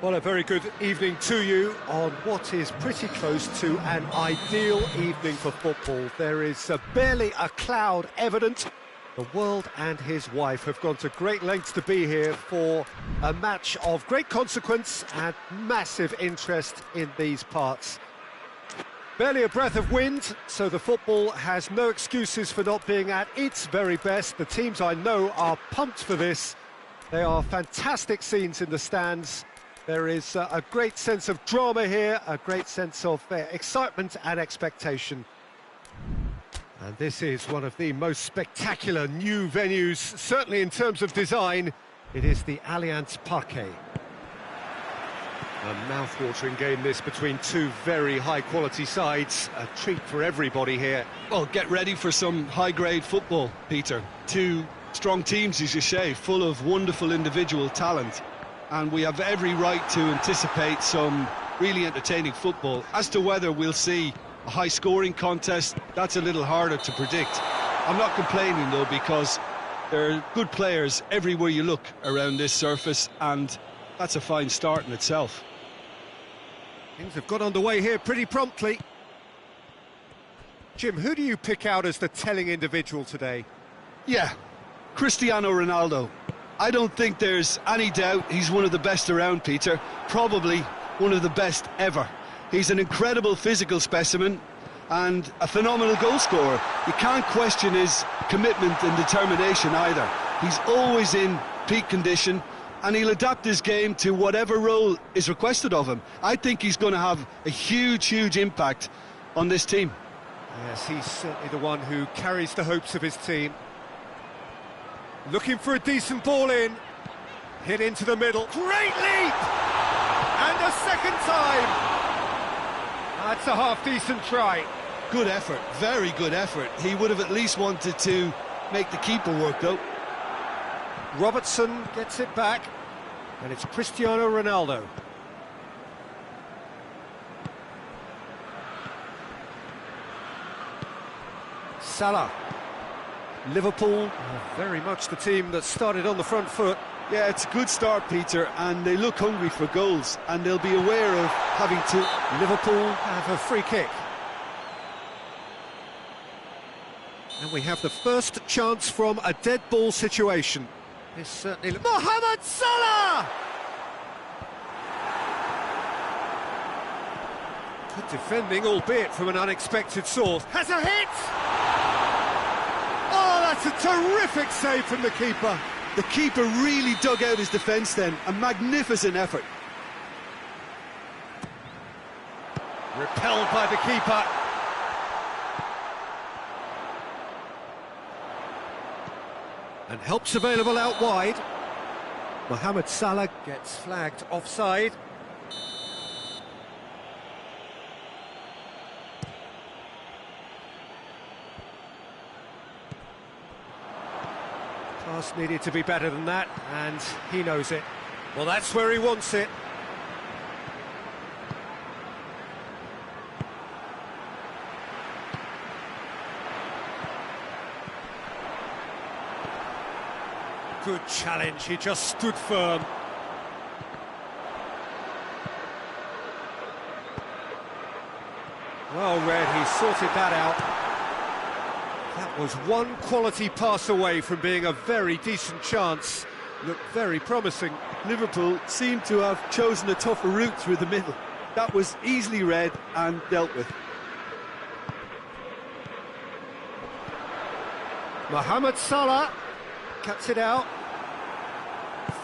Well, a very good evening to you on what is pretty close to an ideal evening for football. There is barely a cloud evident. The world and his wife have gone to great lengths to be here for a match of great consequence and massive interest in these parts. Barely a breath of wind, so the football has no excuses for not being at its very best. The teams I know are pumped for this. They are fantastic scenes in the stands. There is a great sense of drama here, a great sense of excitement and expectation. And this is one of the most spectacular new venues, certainly in terms of design. It is the Allianz Parquet. A mouth-watering game this between two very high-quality sides. A treat for everybody here. Well, get ready for some high-grade football, Peter. Two strong teams, as you say, full of wonderful individual talent. And we have every right to anticipate some really entertaining football. As to whether we'll see a high-scoring contest, that's a little harder to predict. I'm not complaining, though, because there are good players everywhere you look around this surface, and that's a fine start in itself. Things have got underway here pretty promptly. Jim, who do you pick out as the telling individual today? Yeah, Cristiano Ronaldo. I don't think there's any doubt he's one of the best around, Peter. Probably one of the best ever. He's an incredible physical specimen and a phenomenal goal scorer. You can't question his commitment and determination either. He's always in peak condition, and he'll adapt his game to whatever role is requested of him. I think he's going to have a huge impact on this team. Yes, he's certainly the one who carries the hopes of his team. Looking for a decent ball in. Hit into the middle. Great leap! And a second time! That's a half-decent try. Good effort, very good effort. He would have at least wanted to make the keeper work, though. Robertson gets it back, and it's Cristiano Ronaldo. Salah. Liverpool, very much the team that started on the front foot. Yeah, it's a good start, Peter, and they look hungry for goals, and they'll be aware of having to... Liverpool have a free kick. And we have the first chance from a dead ball situation. This certainly... Mohamed Salah! Good defending, albeit from an unexpected source. Has a hit! Oh, that's a terrific save from the keeper. The keeper really dug out his defence then. A magnificent effort. Repelled by the keeper. And help's available out wide. Mohamed Salah gets flagged offside. Pass needed to be better than that, and he knows it. Well, that's where he wants it. Good challenge, he just stood firm. Well read, he sorted that out. That was one quality pass away from being a very decent chance. Looked very promising. Liverpool seemed to have chosen a tougher route through the middle. That was easily read and dealt with. Mohamed Salah cuts it out.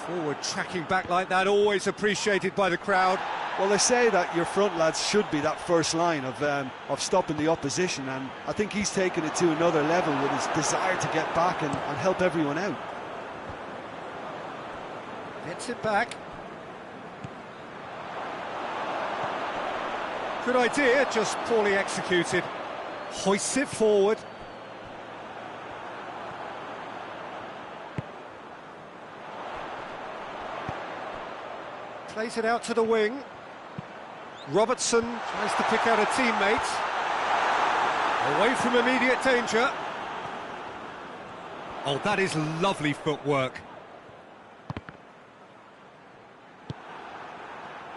Forward tracking back like that, always appreciated by the crowd. Well, they say that your front lads should be that first line of stopping the opposition, and I think he's taken it to another level with his desire to get back and help everyone out. Gets it back. Good idea, just poorly executed. Hoists it forward. Plays it out to the wing. Robertson tries to pick out a teammate. Away from immediate danger. Oh, that is lovely footwork.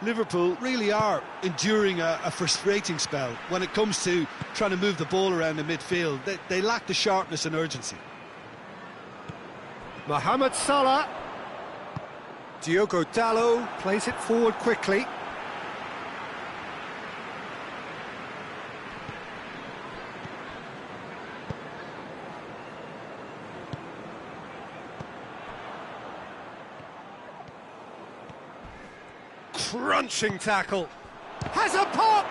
Liverpool really are enduring a frustrating spell when it comes to trying to move the ball around the midfield. They lack the sharpness and urgency. Mohamed Salah. Diogo Dalot plays it forward quickly. Crunching tackle. Has a pop!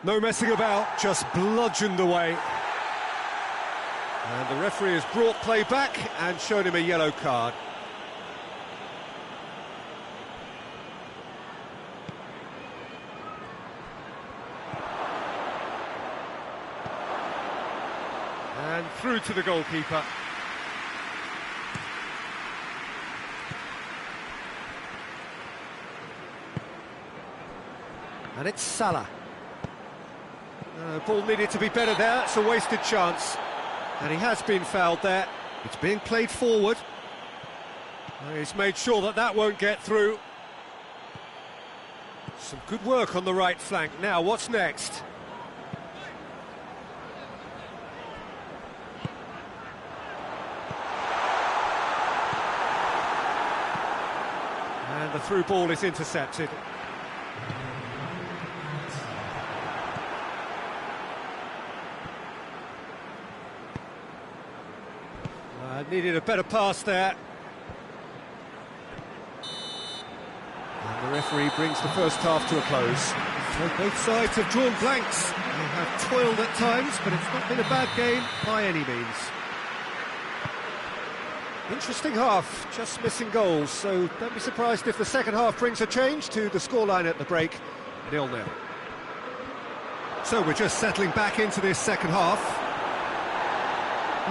No messing about, just bludgeoned away. And the referee has brought play back and shown him a yellow card. And through to the goalkeeper. And it's Salah. Ball needed to be better there, it's a wasted chance. And he has been fouled there. It's being played forward. He's made sure that that won't get through. Some good work on the right flank. Now, what's next? And the through ball is intercepted. Needed a better pass there. And the referee brings the first half to a close. So both sides have drawn blanks. They have toiled at times, but it's not been a bad game by any means. Interesting half, just missing goals, so don't be surprised if the second half brings a change to the scoreline at the break, 0-0. So we're just settling back into this second half.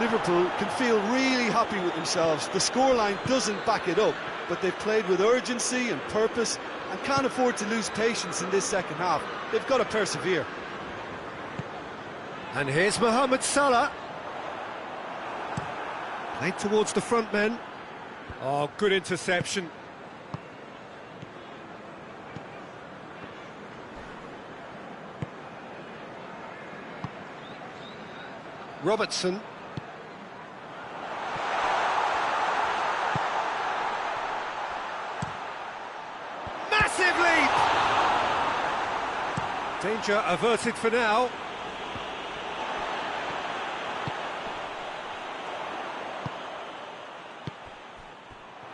Liverpool can feel really happy with themselves. The scoreline doesn't back it up, but they've played with urgency and purpose and can't afford to lose patience in this second half. They've got to persevere. And here's Mohamed Salah. Played towards the front men. Oh, good interception. Robertson. Massive leap! Danger averted for now.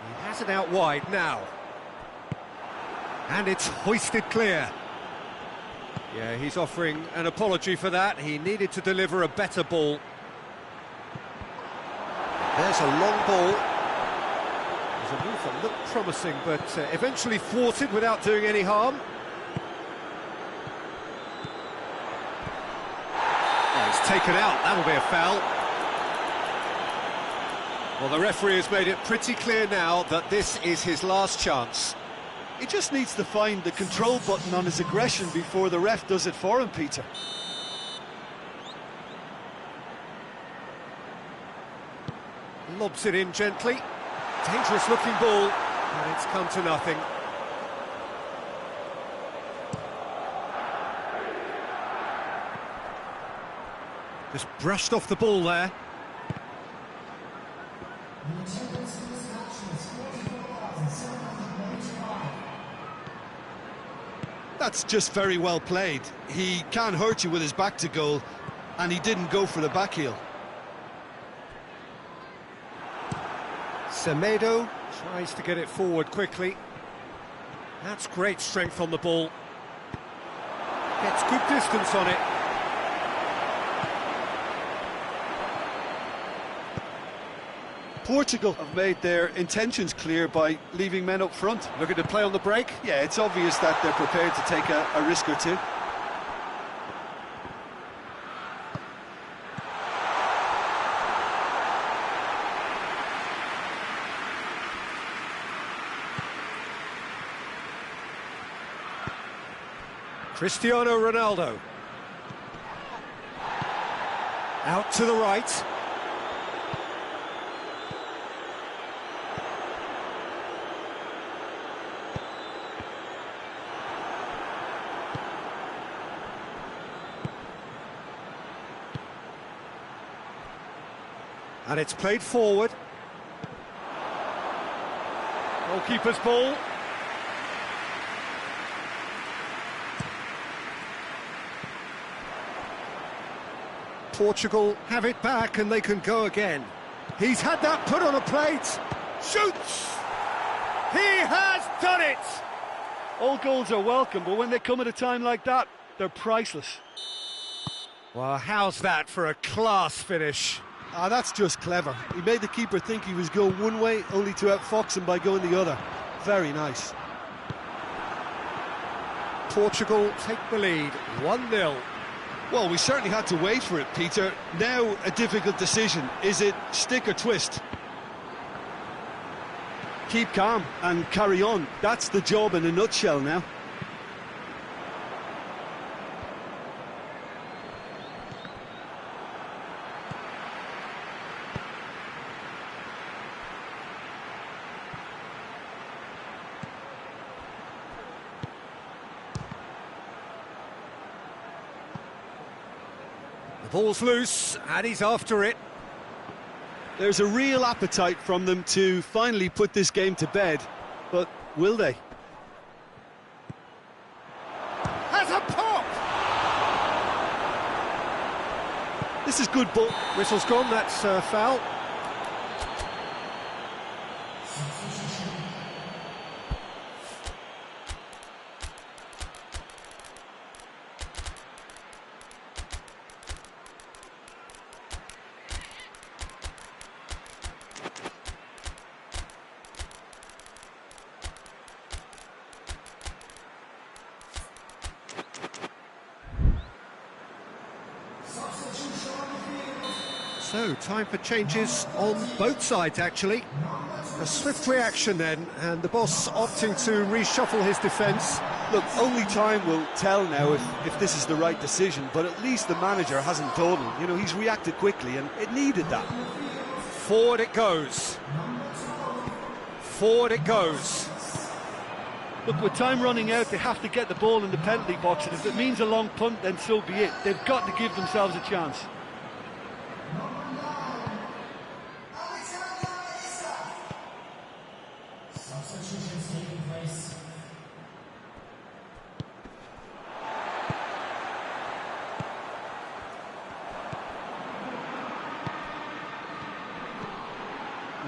He has it out wide now. And it's hoisted clear. Yeah, he's offering an apology for that. He needed to deliver a better ball. There's a long ball. There's a move that looked promising, but eventually thwarted without doing any harm. Oh, he's taken out. That'll be a foul. Well, the referee has made it pretty clear now that this is his last chance. He just needs to find the control button on his aggression before the ref does it for him, Peter. Lobs it in gently. Dangerous looking ball, and it's come to nothing. Just brushed off the ball there. That's just very well played. He can't hurt you with his back to goal, and he didn't go for the back heel. Semedo tries to get it forward quickly. That's great strength on the ball. Gets good distance on it. Portugal have made their intentions clear by leaving men up front. Looking to play on the break. Yeah, it's obvious that they're prepared to take a risk or two. Cristiano Ronaldo. Out to the right. And it's played forward. Goalkeeper's ball. Portugal have it back and they can go again. He's had that put on a plate. Shoots! He has done it! All goals are welcome, but when they come at a time like that, they're priceless. Well, how's that for a class finish? Ah, that's just clever. He made the keeper think he was going one way, only to outfox him by going the other. Very nice. Portugal take the lead, 1-0. Well, we certainly had to wait for it, Peter. Now a difficult decision. Is it stick or twist? Keep calm and carry on. That's the job in a nutshell now. The ball's loose, and he's after it. There's a real appetite from them to finally put this game to bed, but will they? Has a pop! This is good ball. Whistle's gone, that's foul. So, time for changes on both sides, actually. A swift reaction then, and the boss opting to reshuffle his defence. Look, only time will tell now if this is the right decision, but at least the manager hasn't dawdled. You know, he's reacted quickly, and it needed that. Forward it goes. Forward it goes. Look, with time running out, they have to get the ball in the penalty box, and if it means a long punt, then so be it. They've got to give themselves a chance.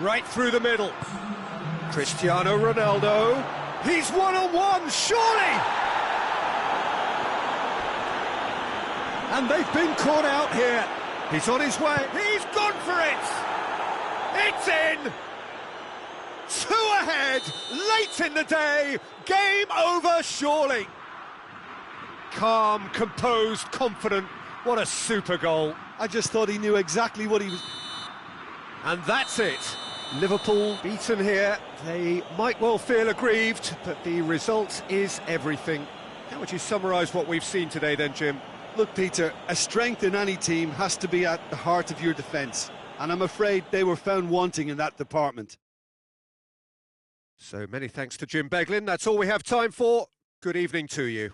Right through the middle. Cristiano Ronaldo. He's one-on-one, surely! And they've been caught out here. He's on his way. He's gone for it! It's in! 2 ahead, late in the day. Game over, surely. Calm, composed, confident. What a super goal. I just thought he knew exactly what he was... And that's it. Liverpool beaten here. They might well feel aggrieved, but the result is everything. How would you summarise what we've seen today then, Jim? Look, Peter, a strength in any team has to be at the heart of your defence, and I'm afraid they were found wanting in that department. So many thanks to Jim Beglin. That's all we have time for. Good evening to you.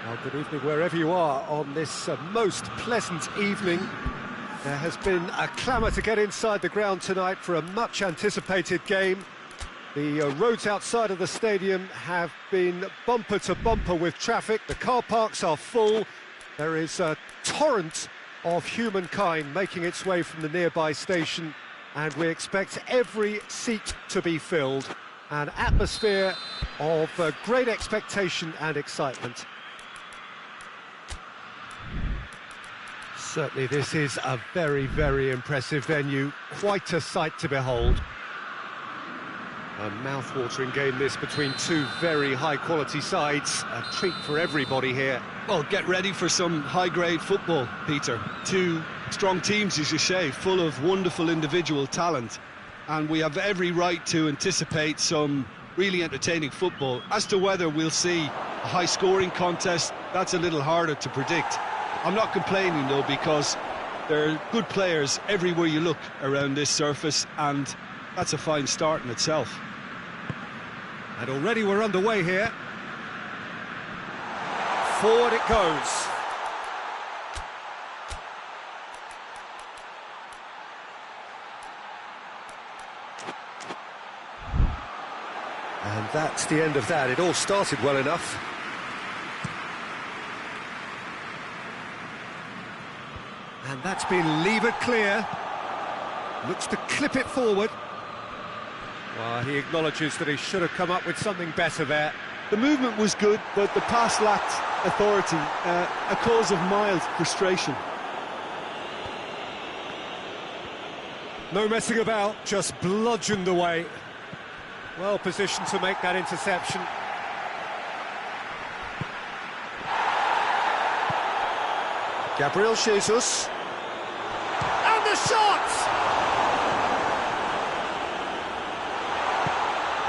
Well, good evening wherever you are on this most pleasant evening. There has been a clamour to get inside the ground tonight for a much anticipated game. The roads outside of the stadium have been bumper to bumper with traffic. The car parks are full. There is a torrent of humankind making its way from the nearby station, and we expect every seat to be filled. An atmosphere of great expectation and excitement. Certainly this is a very, very impressive venue, quite a sight to behold. A mouth-watering game this between two very high-quality sides, a treat for everybody here. Well, get ready for some high-grade football, Peter. Two strong teams, as you say, full of wonderful individual talent. And we have every right to anticipate some really entertaining football. As to whether we'll see a high-scoring contest, that's a little harder to predict. I'm not complaining, though, because there are good players everywhere you look around this surface, and that's a fine start in itself. And already we're underway here. Forward it goes. And that's the end of that. It all started well enough. And that's been levered clear. Looks to clip it forward. Well, he acknowledges that he should have come up with something better there. The movement was good, but the pass lacked authority, a cause of mild frustration. No messing about, just bludgeoned away. Well positioned to make that interception. Gabriel Jesus. And the shot!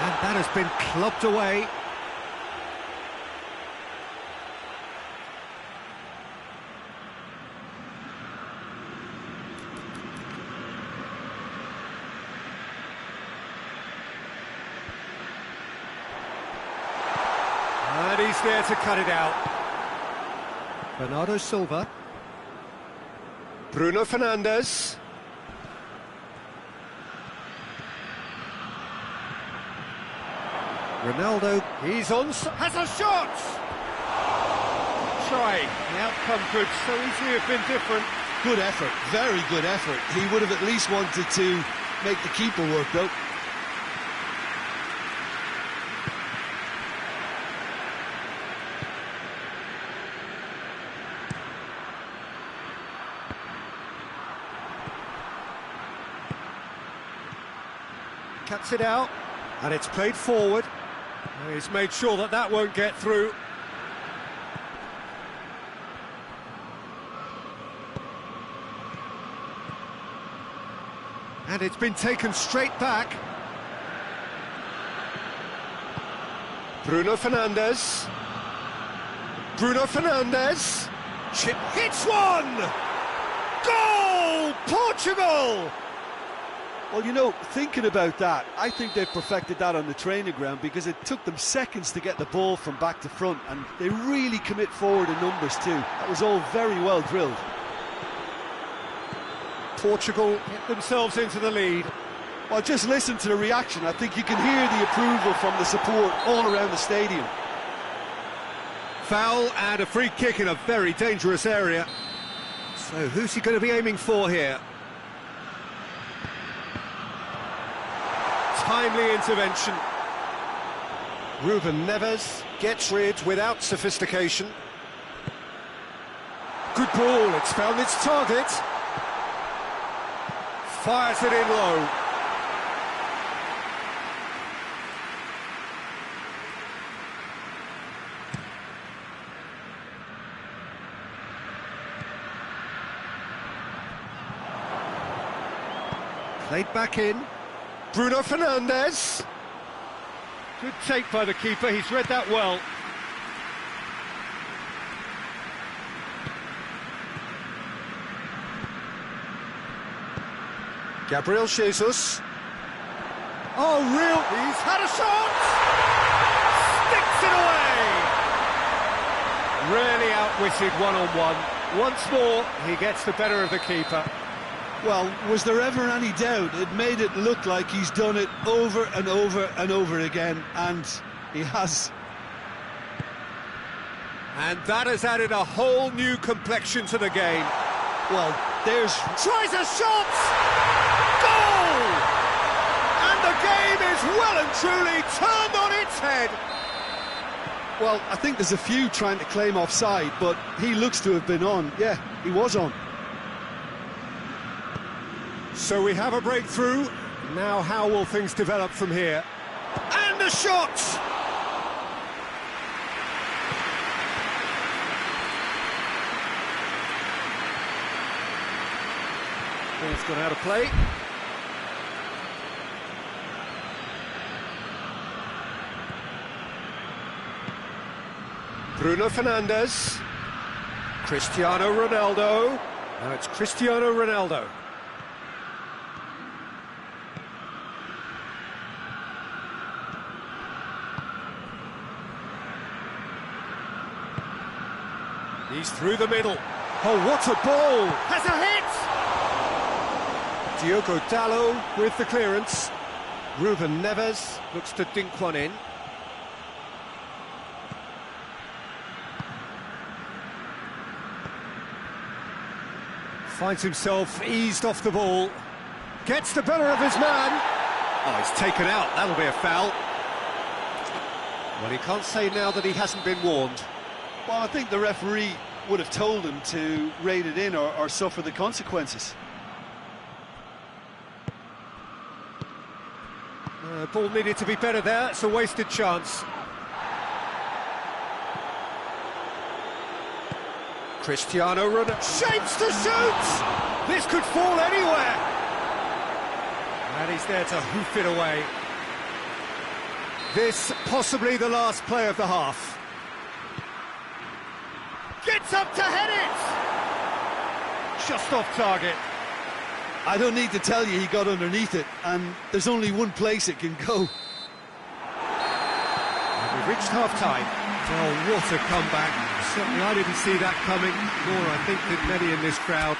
And that has been clubbed away. And he's there to cut it out. Bernardo Silva. Bruno Fernandes. Ronaldo, he's on, has a shot! Try, the outcome could so easily have been different. Good effort, very good effort. He would have at least wanted to make the keeper work, though. Cuts it out, and it's played forward. He's made sure that that won't get through. And it's been taken straight back. Bruno Fernandes. Bruno Fernandes. Chip hits one! Goal! Portugal! Well, you know, thinking about that, I think they've perfected that on the training ground because it took them seconds to get the ball from back to front, and they really commit forward in numbers too. That was all very well drilled. Portugal get themselves into the lead. Well, just listen to the reaction. I think you can hear the approval from the support all around the stadium. Foul and a free kick in a very dangerous area. So who's he going to be aiming for here? Timely intervention. Ruben Neves gets rid without sophistication. Good ball, it's found its target. Fires it in low. Played back in. Bruno Fernandes. Good take by the keeper, he's read that well. Gabriel Jesus. Oh, real, he's had a shot! Sticks it away! Really exquisite one-on-one. Once more, he gets the better of the keeper. Well, was there ever any doubt? It made it look like he's done it over and over and over again, and he has. And that has added a whole new complexion to the game. Well, there's... Tries a shot! Goal! And the game is well and truly turned on its head. Well, I think there's a few trying to claim offside, but he looks to have been on. Yeah, he was on. So we have a breakthrough. Now how will things develop from here? And the shot! It's gone out of play. Bruno Fernandes. Cristiano Ronaldo. Now it's Cristiano Ronaldo. He's through the middle. Oh, what a ball! Has a hit! Diogo Dalot with the clearance. Ruben Neves looks to dink one in. Finds himself eased off the ball. Gets the better of his man. Oh, he's taken out. That'll be a foul. Well, he can't say now that he hasn't been warned. Well, I think the referee would have told him to rate it in or suffer the consequences. Ball needed to be better there. It's a wasted chance. Cristiano Ronaldo shapes to shoot! This could fall anywhere! And he's there to hoof it away. This possibly the last play of the half. Gets up to head it! Just off target. I don't need to tell you he got underneath it, and there's only one place it can go. And we've reached half-time. Oh, what a comeback. Certainly I didn't see that coming, nor I think did many in this crowd.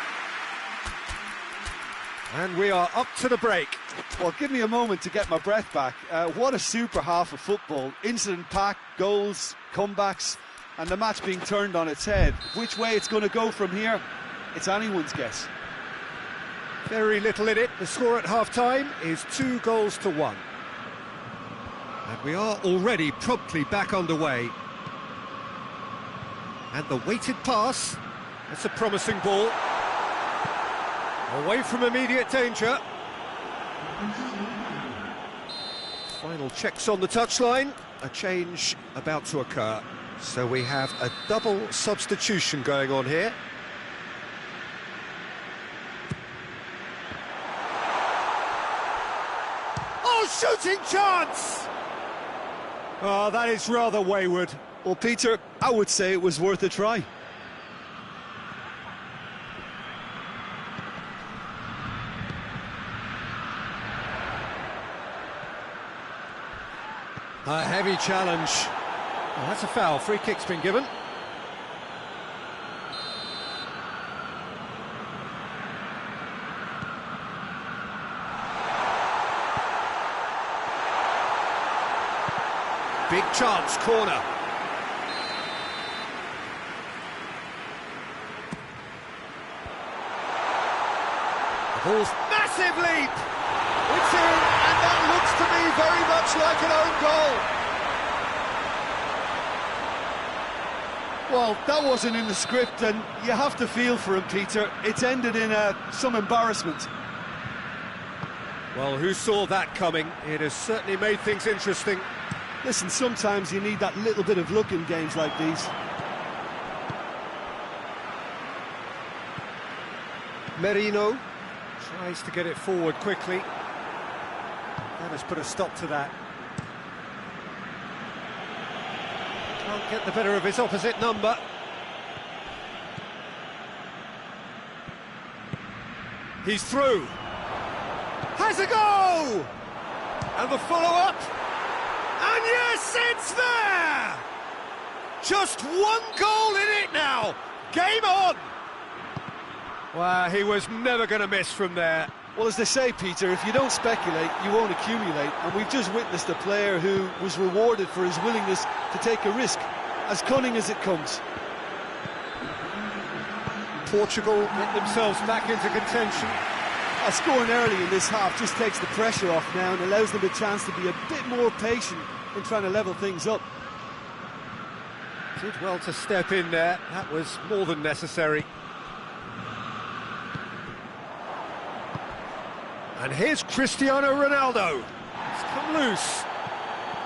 And we are up to the break. Well, give me a moment to get my breath back. What a super half of football. Incident-packed, goals, comebacks, and the match being turned on its head. Which way it's going to go from here, it's anyone's guess. Very little in it. The score at half-time is 2-1. And we are already promptly back underway. And the weighted pass, that's a promising ball. Away from immediate danger. Final checks on the touchline. A change about to occur. So we have a double substitution going on here. Oh, shooting chance! Oh, that is rather wayward. Well, Peter, I would say it was worth a try. A heavy challenge. Oh, that's a foul. Free kick's been given. Big chance, corner. The ball's massive leap. It's in, and that looks to me very much like an own goal. Well, that wasn't in the script, and you have to feel for him, Peter. It's ended in some embarrassment. Well, who saw that coming? It has certainly made things interesting. Listen, sometimes you need that little bit of luck in games like these. Merino tries to get it forward quickly. That has put a stop to that. Can't get the better of his opposite number. He's through. Has a go! And the follow-up. And yes, it's there! just one goal in it now. Game on. Well, he was never going to miss from there. Well, as they say, Peter, if you don't speculate, you won't accumulate. And we've just witnessed a player who was rewarded for his willingness to take a risk, as cunning as it comes. Portugal get themselves back into contention. Scoring early in this half just takes the pressure off now and allows them a chance to be a bit more patient in trying to level things up. Did well to step in there. That was more than necessary. And here's Cristiano Ronaldo. It's come loose.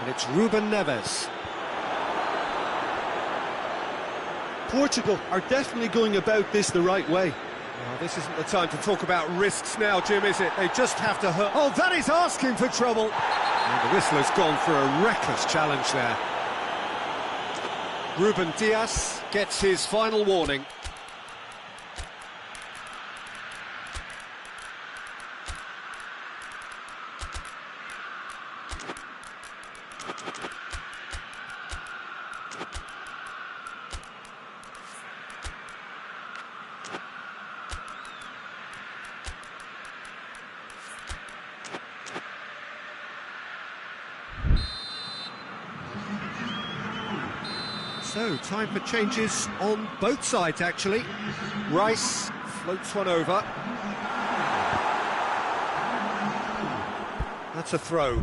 And it's Ruben Neves. Portugal are definitely going about this the right way. Well, this isn't the time to talk about risks now, Jim, is it? They just have to hurt. Oh, that is asking for trouble. And the whistler's gone for a reckless challenge there. Ruben Dias gets his final warning. So, time for changes on both sides, actually. Rice floats one over. That's a throw.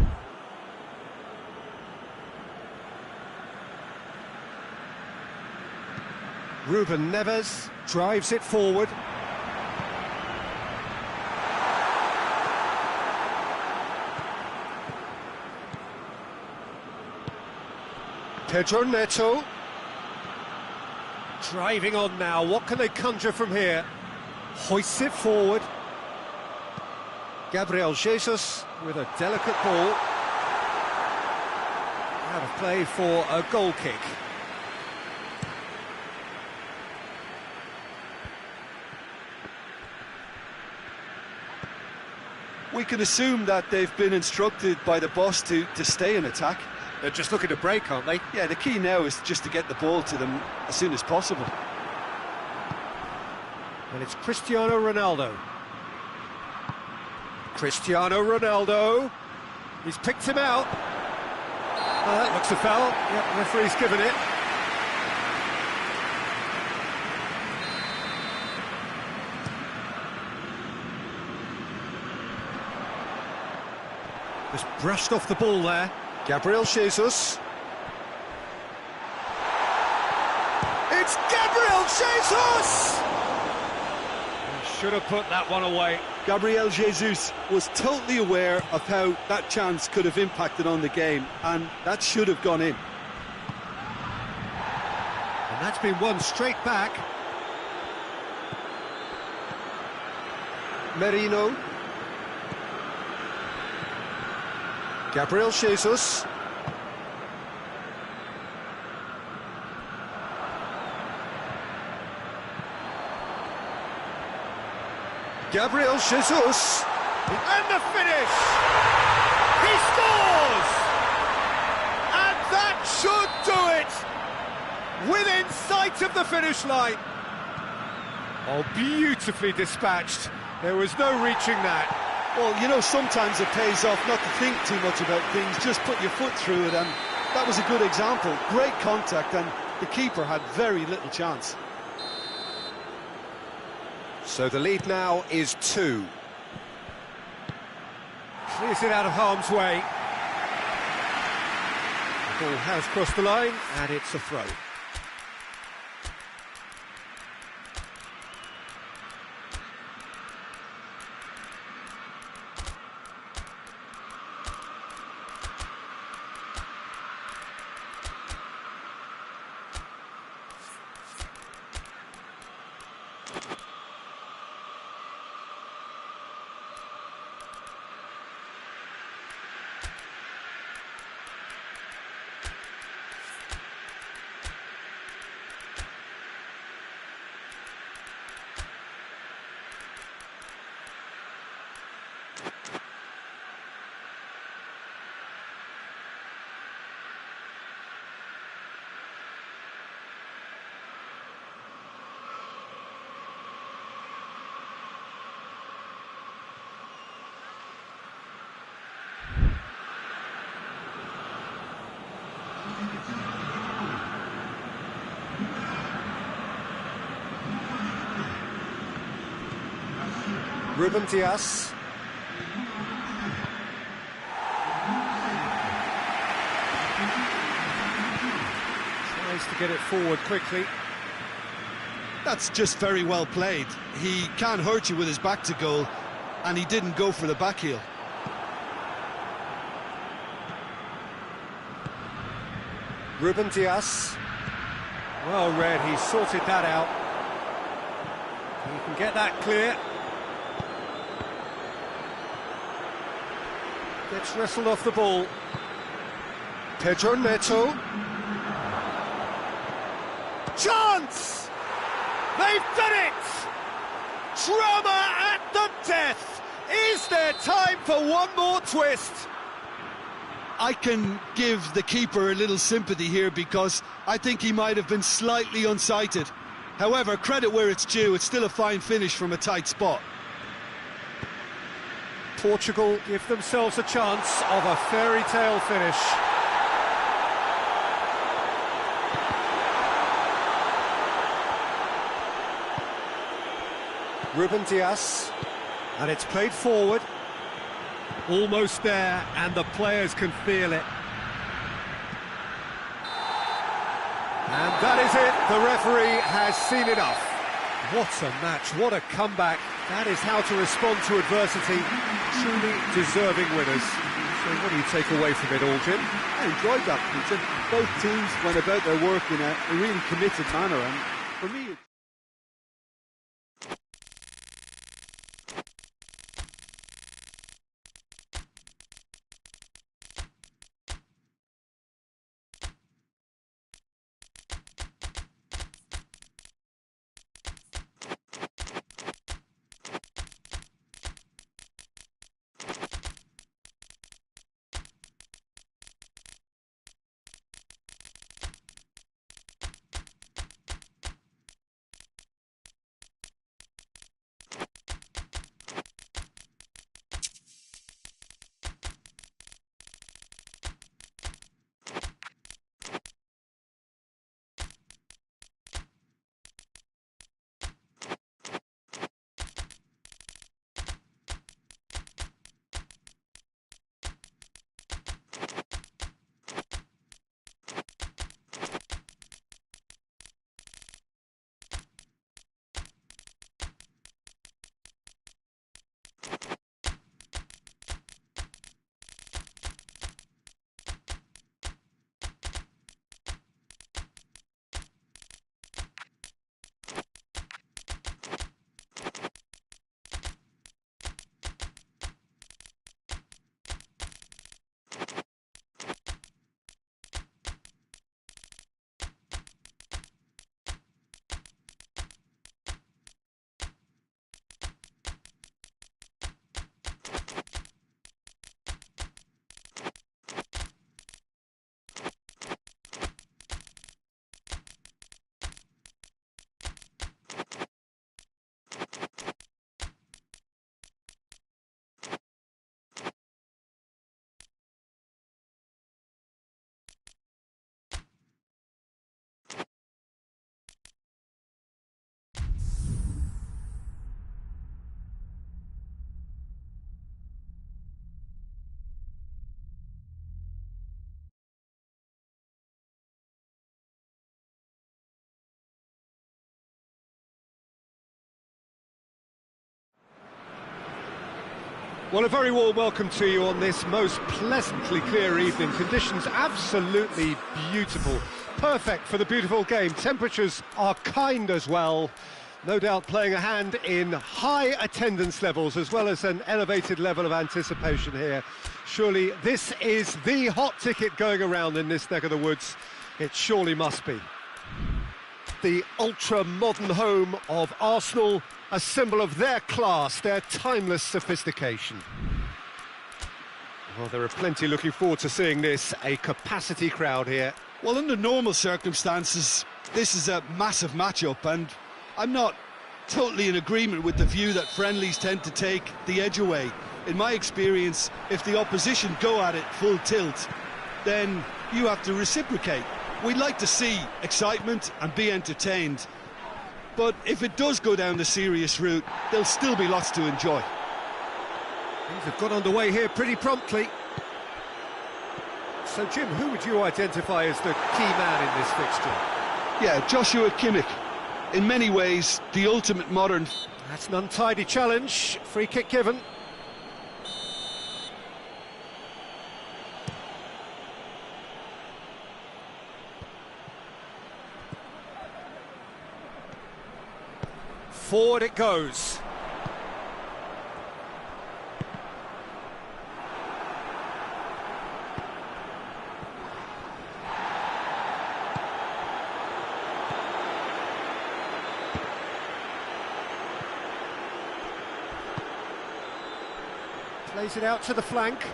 Ruben Neves drives it forward. Pedro Neto. Driving on now, what can they conjure from here? Hoists it forward. Gabriel Jesus with a delicate ball. Out of play for a goal kick. We can assume that they've been instructed by the boss to stay in attack. They're just looking to break, aren't they? Yeah, the key now is just to get the ball to them as soon as possible. And it's Cristiano Ronaldo. Cristiano Ronaldo. He's picked him out. Oh, that looks a foul. Yep, the referee's given it. Just brushed off the ball there. Gabriel Jesus. It's Gabriel Jesus! He should have put that one away. Gabriel Jesus was totally aware of how that chance could have impacted on the game, and that should have gone in. And that's been won straight back. Merino. Gabriel Jesus. Gabriel Jesus. And the finish! He scores! And that should do it! Within sight of the finish line. Oh, beautifully dispatched. There was no reaching that. Well, you know, sometimes it pays off not to think too much about things, just put your foot through it, and that was a good example. Great contact, and the keeper had very little chance. So the lead now is 2. Clears it out of harm's way. The ball has crossed the line, and it's a throw. Ruben Dias. Tries to get it forward quickly. That's just very well played. He can't hurt you with his back to goal, and he didn't go for the back heel. Ruben Dias. Well read, he sorted that out. He can get that clear. Gets wrestled off the ball. Pedro Neto. Chance! They've done it! Drama at the death! Is there time for one more twist? I can give the keeper a little sympathy here because I think he might have been slightly unsighted. However, credit where it's due, it's still a fine finish from a tight spot. Portugal give themselves a chance of a fairy tale finish. Ruben Dias, and it's played forward. Almost there, and the players can feel it. And that is it, the referee has seen enough. What a match, what a comeback. That is how to respond to adversity. Truly deserving winners. So what do you take away from it all, Jim? I enjoyed that, Peter. Both teams went about their work in a really committed manner, and for me... Well, a very warm welcome to you on this most pleasantly clear evening. Conditions absolutely beautiful. Perfect for the beautiful game. Temperatures are kind as well. No doubt playing a hand in high attendance levels as well as an elevated level of anticipation here. Surely this is the hot ticket going around in this neck of the woods. It surely must be. The ultra-modern home of Arsenal, a symbol of their class, their timeless sophistication. Well, there are plenty looking forward to seeing this, a capacity crowd here. Well, under normal circumstances, this is a massive matchup, and I'm not totally in agreement with the view that friendlies tend to take the edge away. In my experience, if the opposition go at it full tilt, then you have to reciprocate. We'd like to see excitement and be entertained, but if it does go down the serious route, there'll still be lots to enjoy. Things have got underway here pretty promptly. So, Jim, who would you identify as the key man in this fixture? Yeah, Joshua Kimmich. In many ways, the ultimate modern... That's an untidy challenge. Free kick given. Forward it goes. Plays it out to the flank.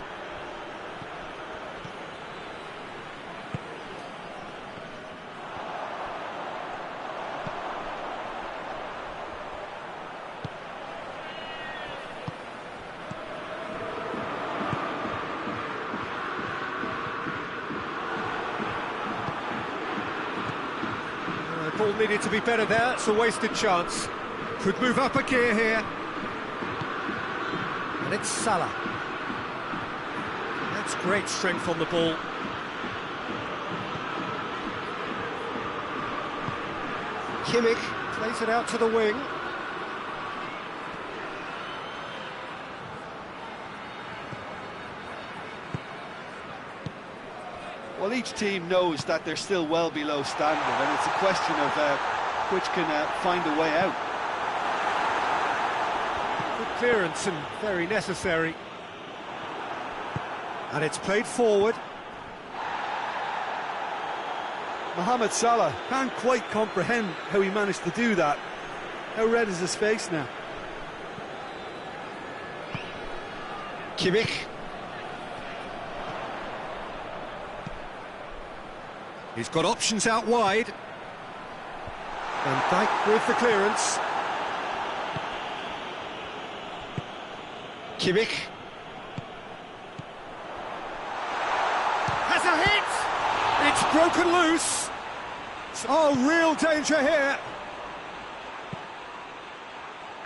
Ball needed to be better there, it's a wasted chance. Could move up a gear here. And it's Salah. That's great strength on the ball. Kimmich plays it out to the wing. Well, each team knows that they're still well below standard, and it's a question of which can find a way out. Good clearance and very necessary. And it's played forward. Mohamed Salah can't quite comprehend how he managed to do that. How red is his face now? Kimmich. He's got options out wide. Van Dijk with the clearance. Kimmich. Has a hit! It's broken loose. Oh, real danger here.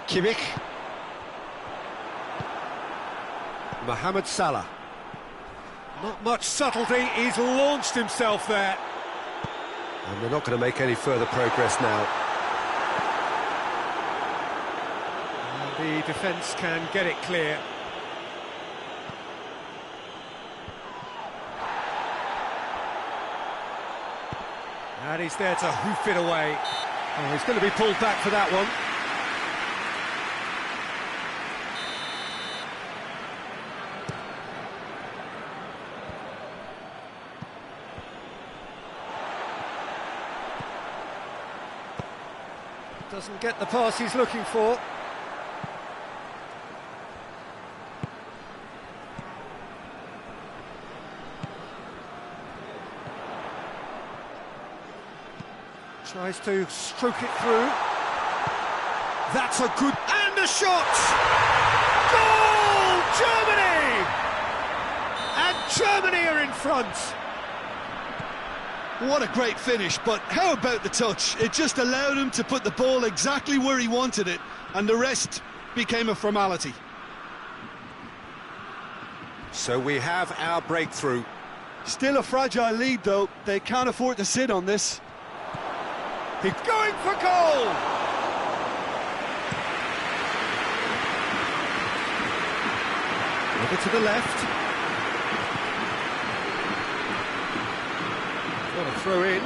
Kimmich. Mohamed Salah. Not much subtlety, he's launched himself there. And they're not going to make any further progress now. And the defence can get it clear. And he's there to hoof it away. Oh, he's going to be pulled back for that one. Doesn't get the pass he's looking for. Tries to stroke it through. That's a good... And a shot! Goal! Germany! And Germany are in front. What a great finish, but how about the touch? It just allowed him to put the ball exactly where he wanted it, and the rest became a formality. So we have our breakthrough. Still a fragile lead, though. They can't afford to sit on this. He's going for goal! Over to the left. Got a throw in.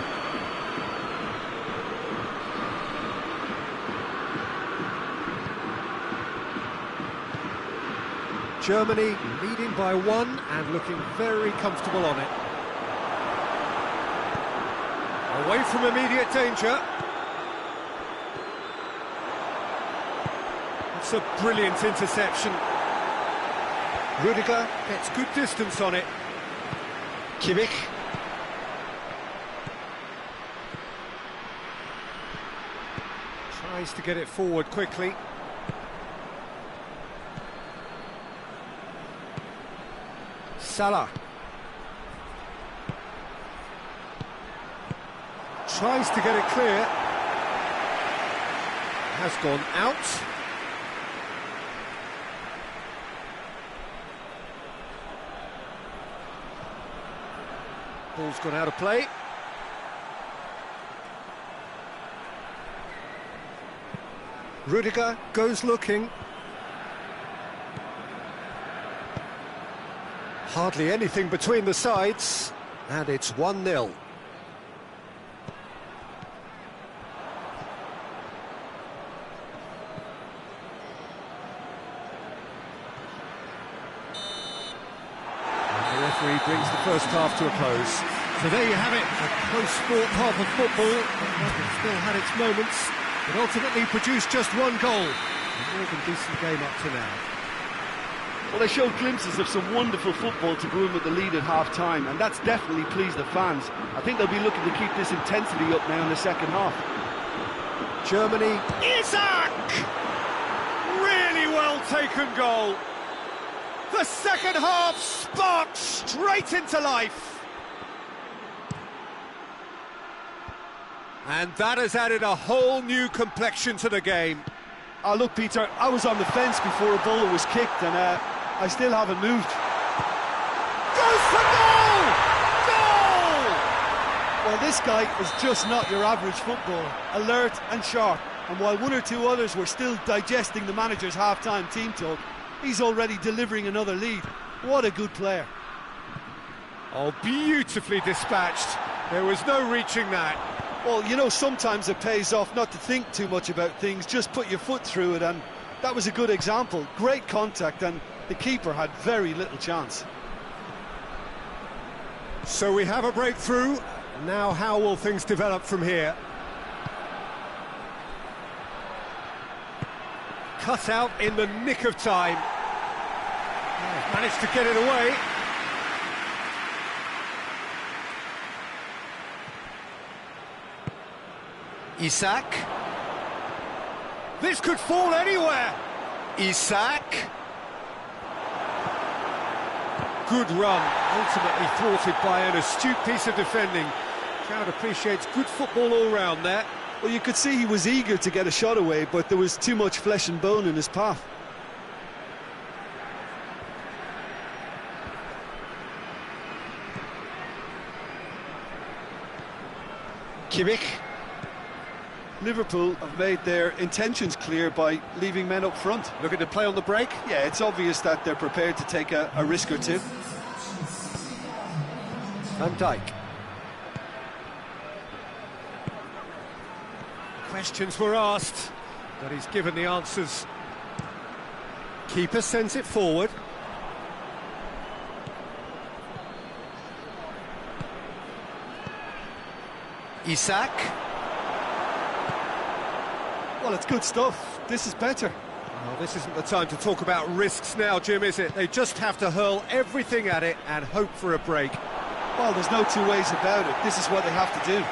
Germany leading by 1 and looking very comfortable on it. Away from immediate danger. It's a brilliant interception. Rudiger gets good distance on it. Kimmich. Tries to get it forward quickly. Salah. Tries to get it clear. has gone out. Ball's gone out of play. Rudiger goes looking. Hardly anything between the sides, and it's 1-0. The referee brings the first half to a close. So there you have it, a close sport half of football. It still had its moments, but ultimately produced just one goal. A more than decent game up to now. Well, they showed glimpses of some wonderful football to go in with the lead at half-time, and that's definitely pleased the fans. I think they'll be looking to keep this intensity up now in the second half. Germany. Isaac! Really well taken goal. The second half sparked straight into life. And that has added a whole new complexion to the game. Oh, look, Peter, I was on the fence before a ball was kicked, and I still haven't moved. Goes for goal! Goal! Well, this guy is just not your average footballer. Alert and sharp. And while one or two others were still digesting the manager's half-time team talk, he's already delivering another lead. What a good player. Oh, beautifully dispatched. There was no reaching that. Well, you know, sometimes it pays off not to think too much about things, just put your foot through it, and that was a good example. Great contact, and the keeper had very little chance. So we have a breakthrough. Now how will things develop from here? Cut out in the nick of time. Oh, managed to get it away. Isaac. This could fall anywhere. Isaac. Good run, ultimately thwarted by an astute piece of defending. Crowd appreciates good football all round there. Well, you could see he was eager to get a shot away, but there was too much flesh and bone in his path. Kimmich. Liverpool have made their intentions clear by leaving men up front. Looking to play on the break. Yeah, it's obvious that they're prepared to take a risk or two. Van Dijk. Questions were asked, but he's given the answers. Keeper sends it forward. Isaac. Well, it's good stuff. This is better. Well, this isn't the time to talk about risks now, Jim, is it? They just have to hurl everything at it and hope for a break. Well, there's no two ways about it. This is what they have to do.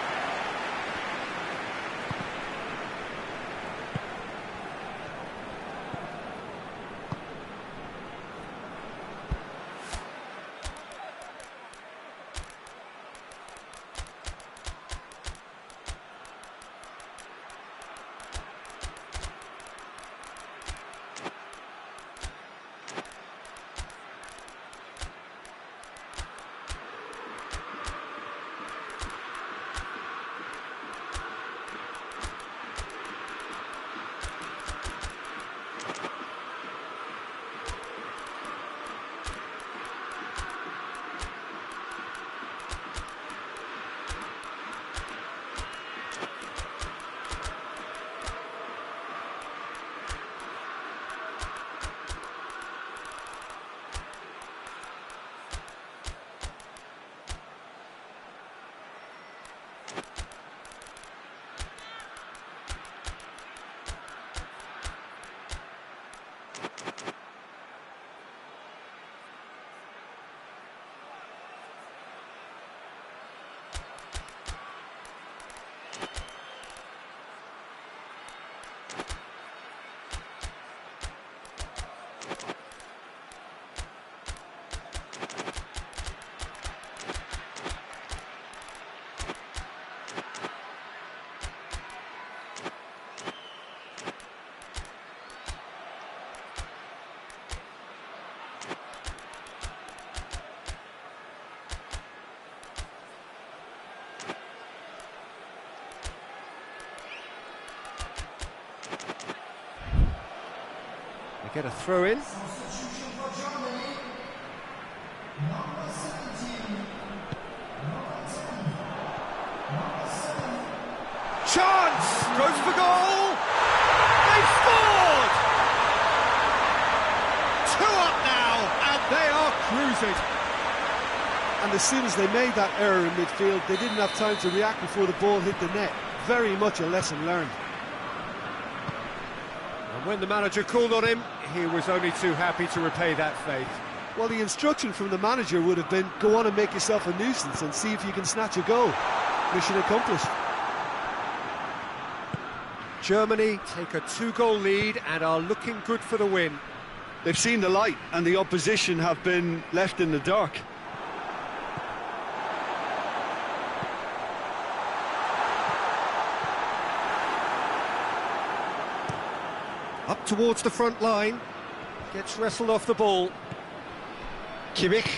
get a throw in. Chance! Goes for goal! They've scored! 2 up now, and they are cruising. And as soon as they made that error in midfield, they didn't have time to react before the ball hit the net. Very much a lesson learned. And when the manager called on him, he was only too happy to repay that faith. Well, the instruction from the manager would have been, go on and make yourself a nuisance and see if you can snatch a goal. Mission accomplished. Germany take a 2-goal lead and are looking good for the win. They've seen the light and the opposition have been left in the dark. Up towards the front line, gets wrestled off the ball. Kimmich.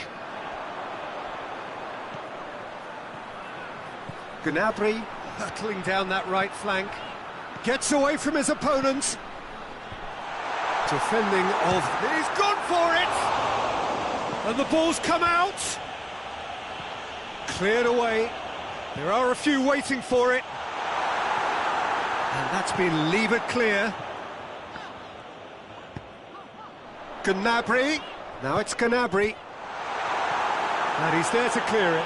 Gnabry hurtling down that right flank. Gets away from his opponent. Defending of... He's gone for it! And the ball's come out. Cleared away. There are a few waiting for it. And that's been levered clear. Gnabry. Now it's Gnabry. And he's there to clear it.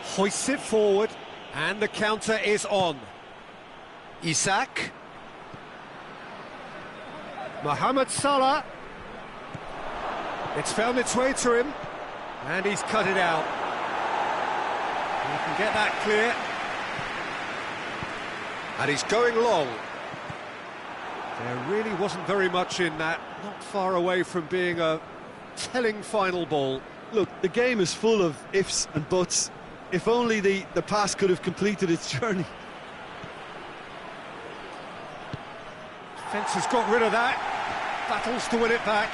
Hoists it forward. And the counter is on. Isak. Mohamed Salah. It's found its way to him. And he's cut it out. He can get that clear. And he's going long. There really wasn't very much in that. Not far away from being a telling final ball. Look, the game is full of ifs and buts. If only the pass could have completed its journey. Defence has got rid of that. Battles to win it back.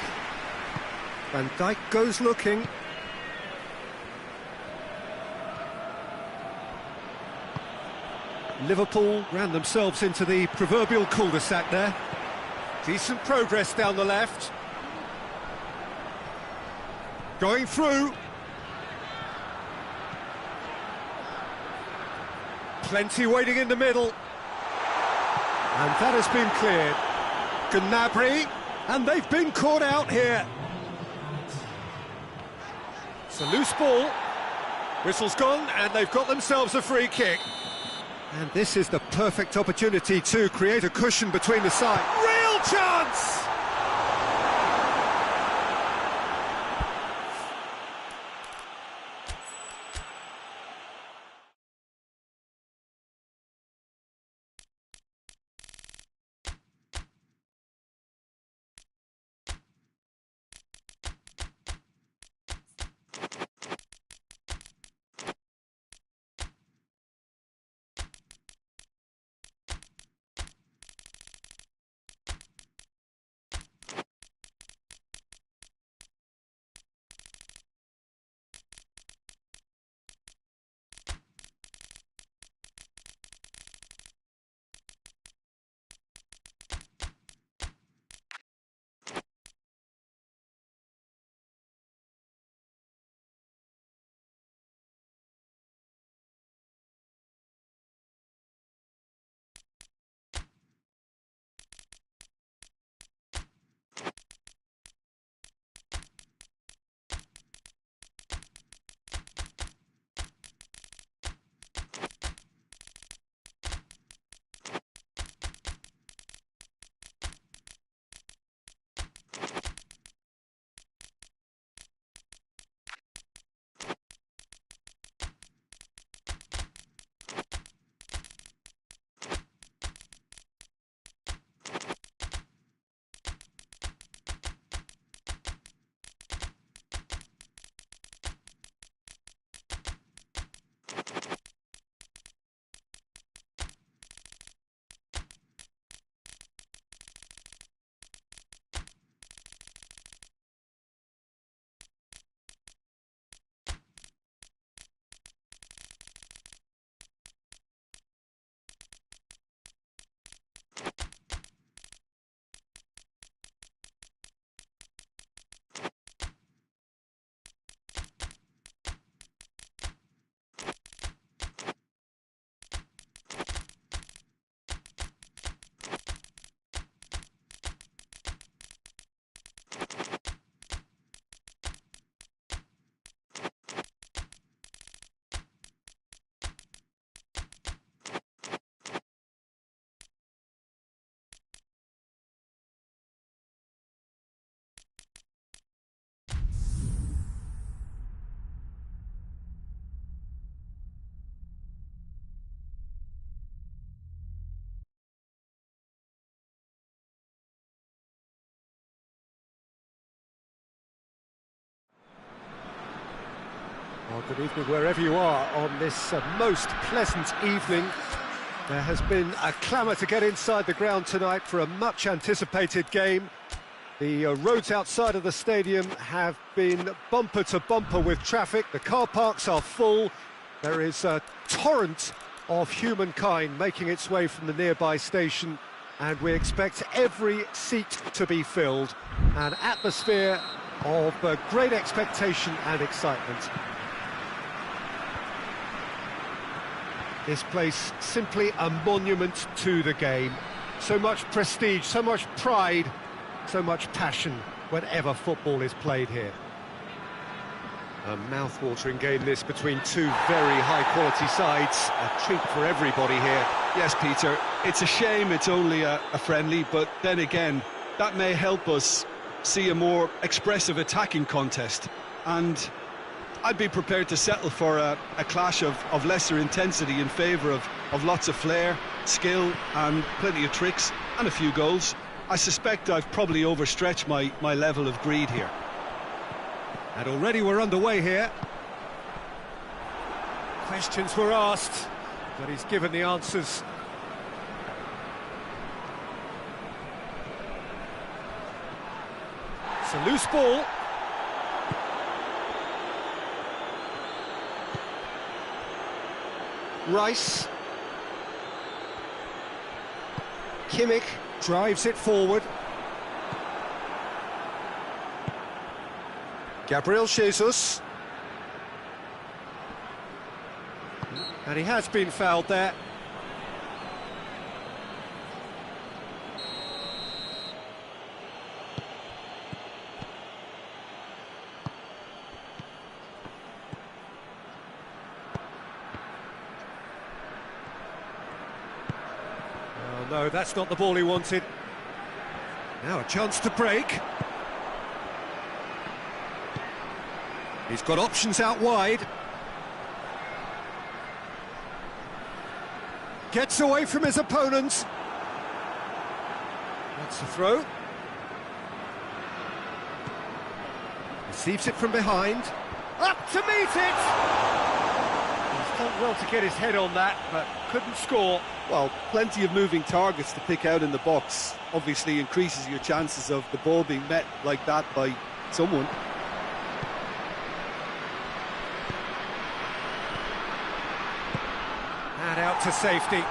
Van Dijk goes looking. Liverpool ran themselves into the proverbial cul-de-sac there. Decent progress down the left. Going through. Plenty waiting in the middle. And that has been cleared. Gnabry, and they've been caught out here. It's a loose ball. Whistle's gone, and they've got themselves a free kick. And this is the perfect opportunity to create a cushion between the sides. Real chance! Good evening wherever you are on this most pleasant evening. There has been a clamour to get inside the ground tonight for a much anticipated game. The roads outside of the stadium have been bumper to bumper with traffic. The car parks are full. There is a torrent of humankind making its way from the nearby station, and we expect every seat to be filled. An atmosphere of great expectation and excitement. This place simply a monument to the game. So much prestige, so much pride, so much passion whenever football is played here. A mouth-watering game this between two very high-quality sides. A treat for everybody here. Yes, Peter, it's a shame it's only a friendly, but then again, that may help us see a more expressive attacking contest. And I'd be prepared to settle for a clash of lesser intensity in favour of lots of flair, skill and plenty of tricks and a few goals. I suspect I've probably overstretched my level of greed here. And already we're underway here. Questions were asked, but he's given the answers. It's a loose ball. Rice. Kimmich drives it forward. Gabriel Jesus. And he has been fouled there. Oh no, that's not the ball he wanted. Now a chance to break. He's got options out wide. Gets away from his opponents. That's the throw. Receives it from behind. Up to meet it! He's done well to get his head on that, but couldn't score. Well, plenty of moving targets to pick out in the box. Obviously increases your chances of the ball being met like that by someone. And out to safety.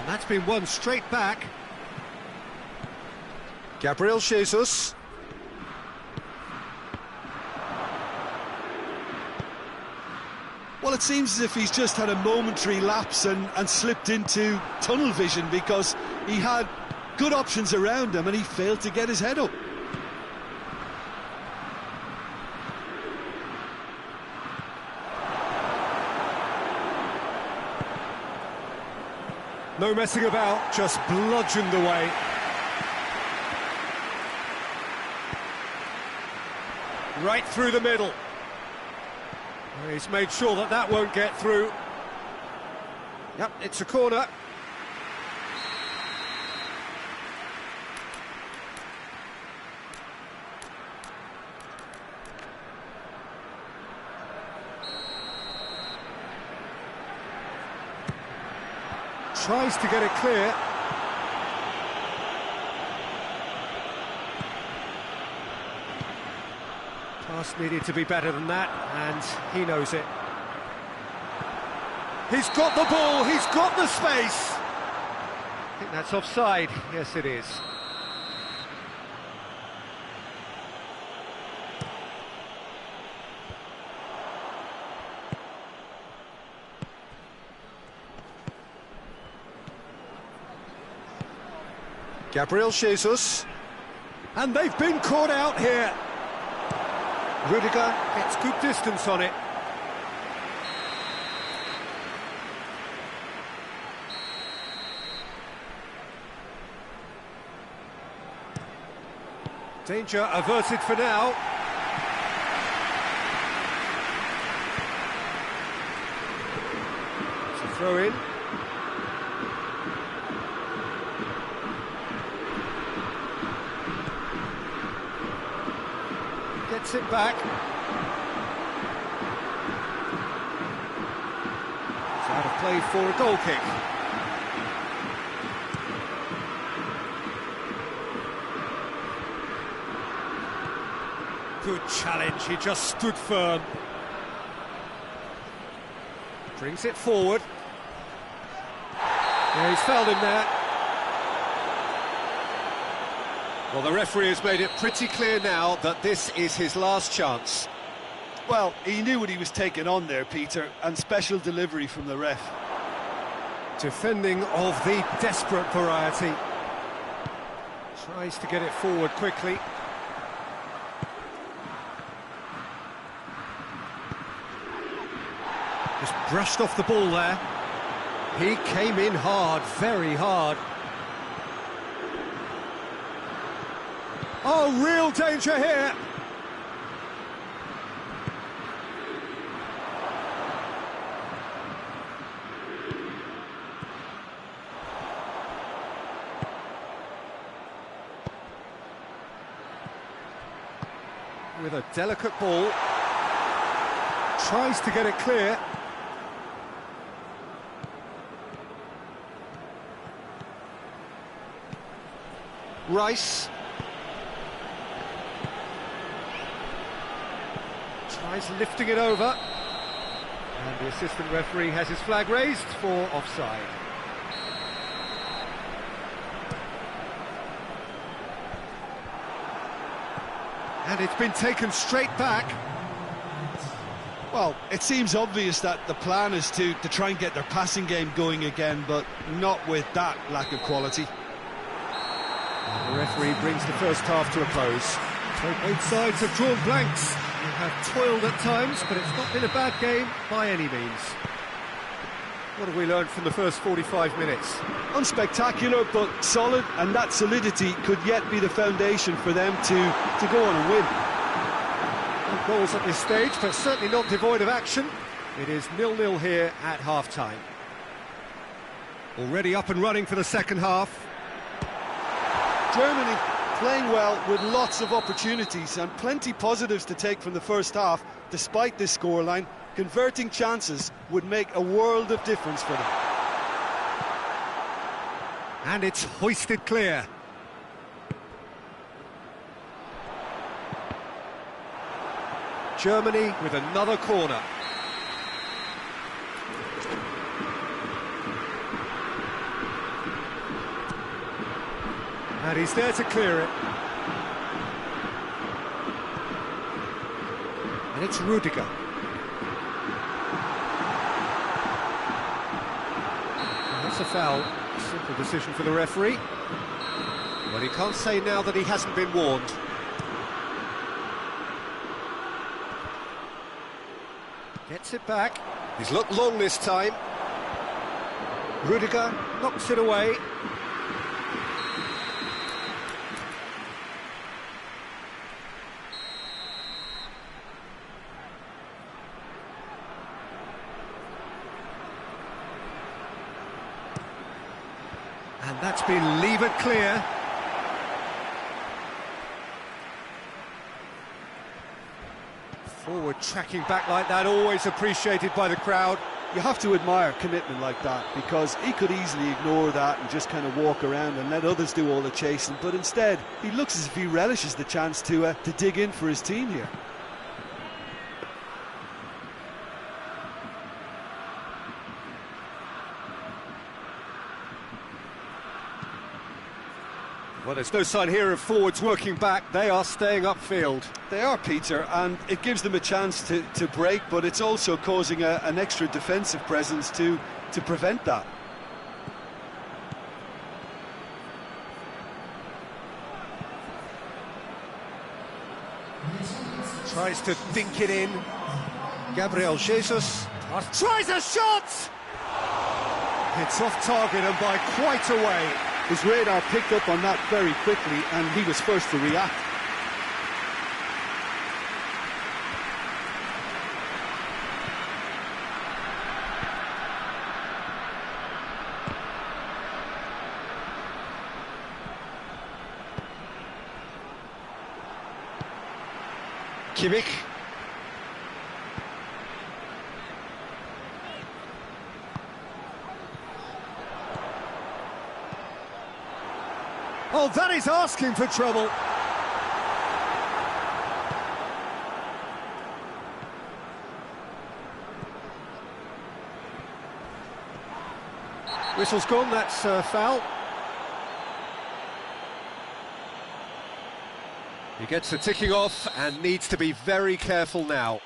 And that's been won straight back. Gabriel Jesus. Well, it seems as if he's just had a momentary lapse and slipped into tunnel vision, because he had good options around him and he failed to get his head up. No messing about, just bludgeoned away. Right through the middle. He's made sure that that won't get through. Yep, it's a corner. Tries to get it clear. Pass needed to be better than that, and he knows it. He's got the ball, he's got the space. I think that's offside. Yes, it is. Gabriel Jesus. And they've been caught out here. Rudiger gets good distance on it. Danger averted for now. It's a throw in. Gets it back. play for a goal kick. Good challenge, he just stood firm. Brings it forward. Yeah, he's fouled him there. Well, the referee has made it pretty clear now that this is his last chance. Well, he knew what he was taking on there, Peter, and special delivery from the ref. Defending of the desperate variety. Tries to get it forward quickly. Just brushed off the ball there. He came in hard, very hard. Oh, real danger here. With a delicate ball. Tries to get it clear. Rice. Tries lifting it over. And the assistant referee has his flag raised for offside. And it's been taken straight back. Well, it seems obvious that the plan is to try and get their passing game going again, but not with that lack of quality. And the referee brings the first half to a close. So both sides have drawn blanks. They have toiled at times, but it's not been a bad game by any means. What have we learned from the first 45 minutes? Unspectacular, but solid, and that solidity could yet be the foundation for them to go on and win. No goals at this stage, but certainly not devoid of action. It is 0-0 here at half-time. Already up and running for the second half. Germany playing well with lots of opportunities and plenty positives to take from the first half. Despite this scoreline, converting chances would make a world of difference for them. And it's hoisted clear. Germany with another corner. And he's there to clear it. And it's Rudiger. And that's a foul. Simple decision for the referee. But he can't say now that he hasn't been warned. Gets it back. He's looked long this time. Rudiger knocks it away. And that's been levered clear. Forward tracking back like that, always appreciated by the crowd. You have to admire commitment like that, because he could easily ignore that and just kind of walk around and let others do all the chasing, but instead he looks as if he relishes the chance to dig in for his team here. Well, there's no sign here of forwards working back. They are staying upfield. They are, Peter, and it gives them a chance to break, but it's also causing an extra defensive presence to prevent that. Tries to dink it in. Gabriel Jesus tries a shot! It's off target and by quite a way. His radar picked up on that very quickly, and he was first to react. Kimmich. Oh, that is asking for trouble. Whistle's gone, that's foul. He gets the ticking off and needs to be very careful now.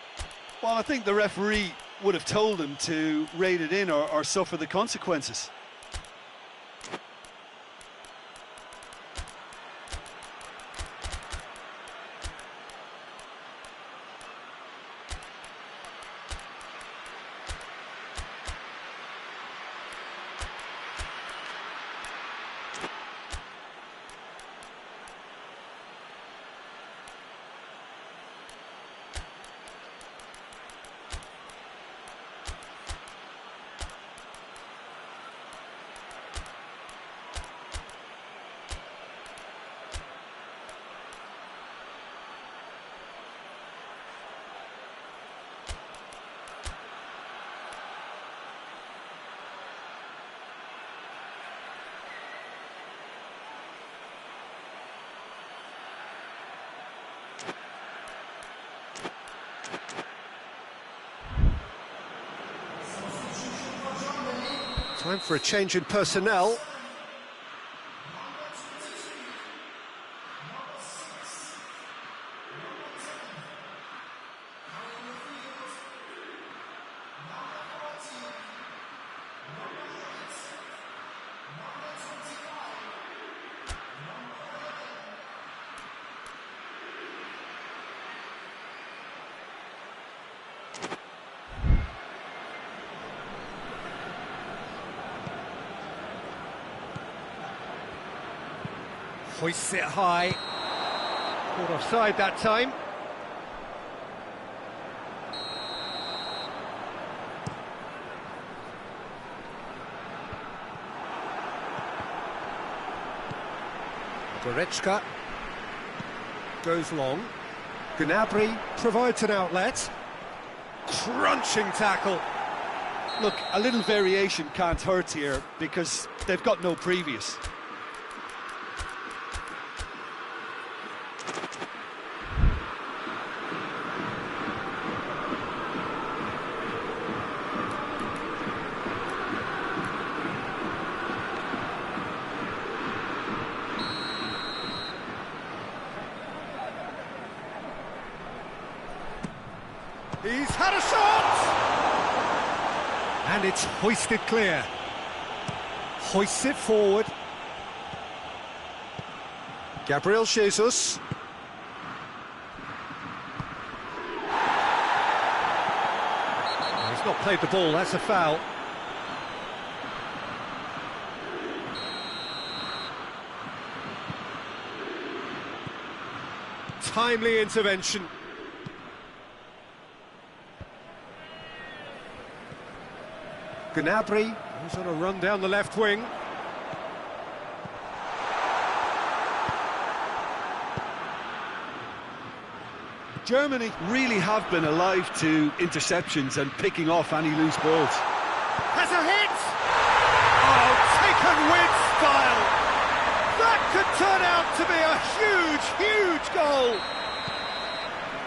Well, I think the referee would have told him to rate it in or suffer the consequences. Time for a change in personnel. Hoists it high. Caught offside that time. Goretzka goes long. Gnabry provides an outlet. Crunching tackle. Look, a little variation can't hurt here because they've got no previous. He's had a shot! And it's hoisted clear. Hoists it forward. Gabriel Jesus. He's not played the ball, that's a foul. Timely intervention. Gnabry, who's on a run down the left wing. Germany really have been alive to interceptions and picking off any loose balls. Has a hit! Oh, taken with style! That could turn out to be a huge, huge goal!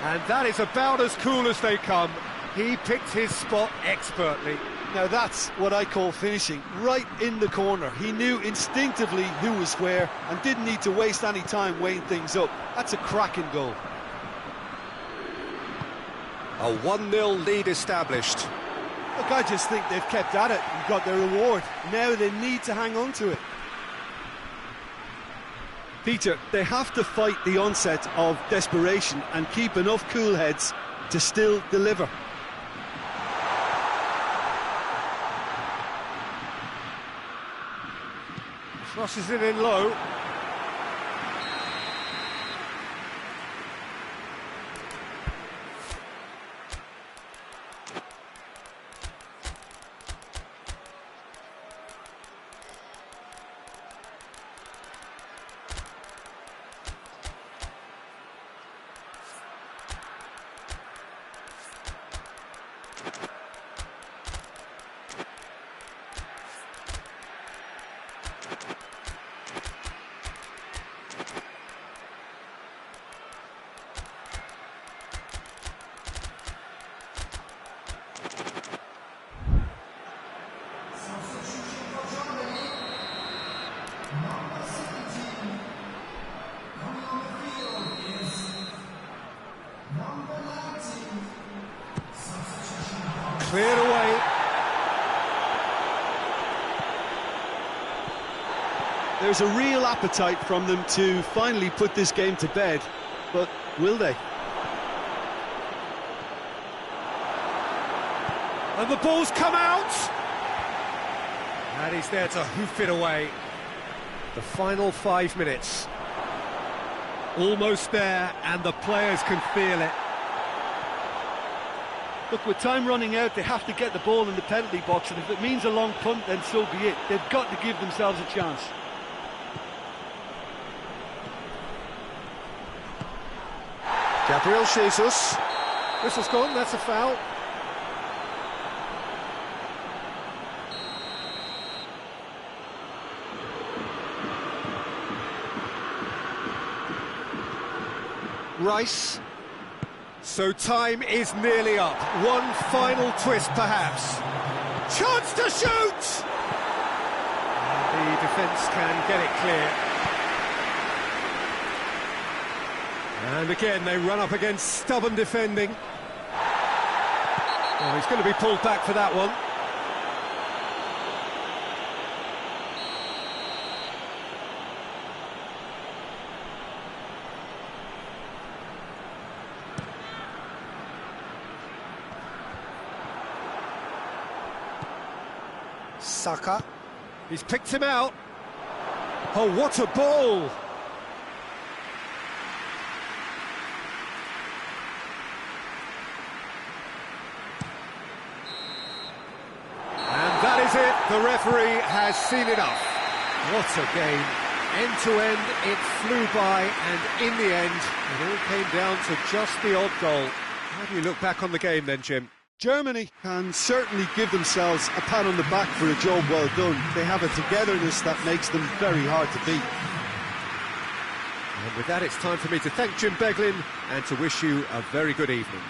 And that is about as cool as they come. He picked his spot expertly. Now that's what I call finishing, right in the corner. He knew instinctively who was where and didn't need to waste any time weighing things up. That's a cracking goal. A 1-0 lead established. Look, I just think they've kept at it and got their reward. Now they need to hang on to it. Peter, they have to fight the onset of desperation and keep enough cool heads to still deliver. Crosses it in low. There's a real appetite from them to finally put this game to bed, but will they? And the ball's come out! And he's there to hoof it away. The final 5 minutes. Almost there, and the players can feel it. Look, with time running out, they have to get the ball in the penalty box, and if it means a long punt, then so be it. They've got to give themselves a chance. Gabriel Jesus. Whistle's gone, that's a foul. Rice. So time is nearly up. One final twist, perhaps. Chance to shoot! The defence can get it clear. And again, they run up against stubborn defending. Oh, he's going to be pulled back for that one. Saka. He's picked him out. Oh, what a ball! And that is it. The referee has seen enough. What a game. End to end, it flew by, and in the end, it all came down to just the odd goal. How do you look back on the game then, Jim? Germany can certainly give themselves a pat on the back for a job well done. They have a togetherness that makes them very hard to beat. And with that, it's time for me to thank Jim Beglin and to wish you a very good evening.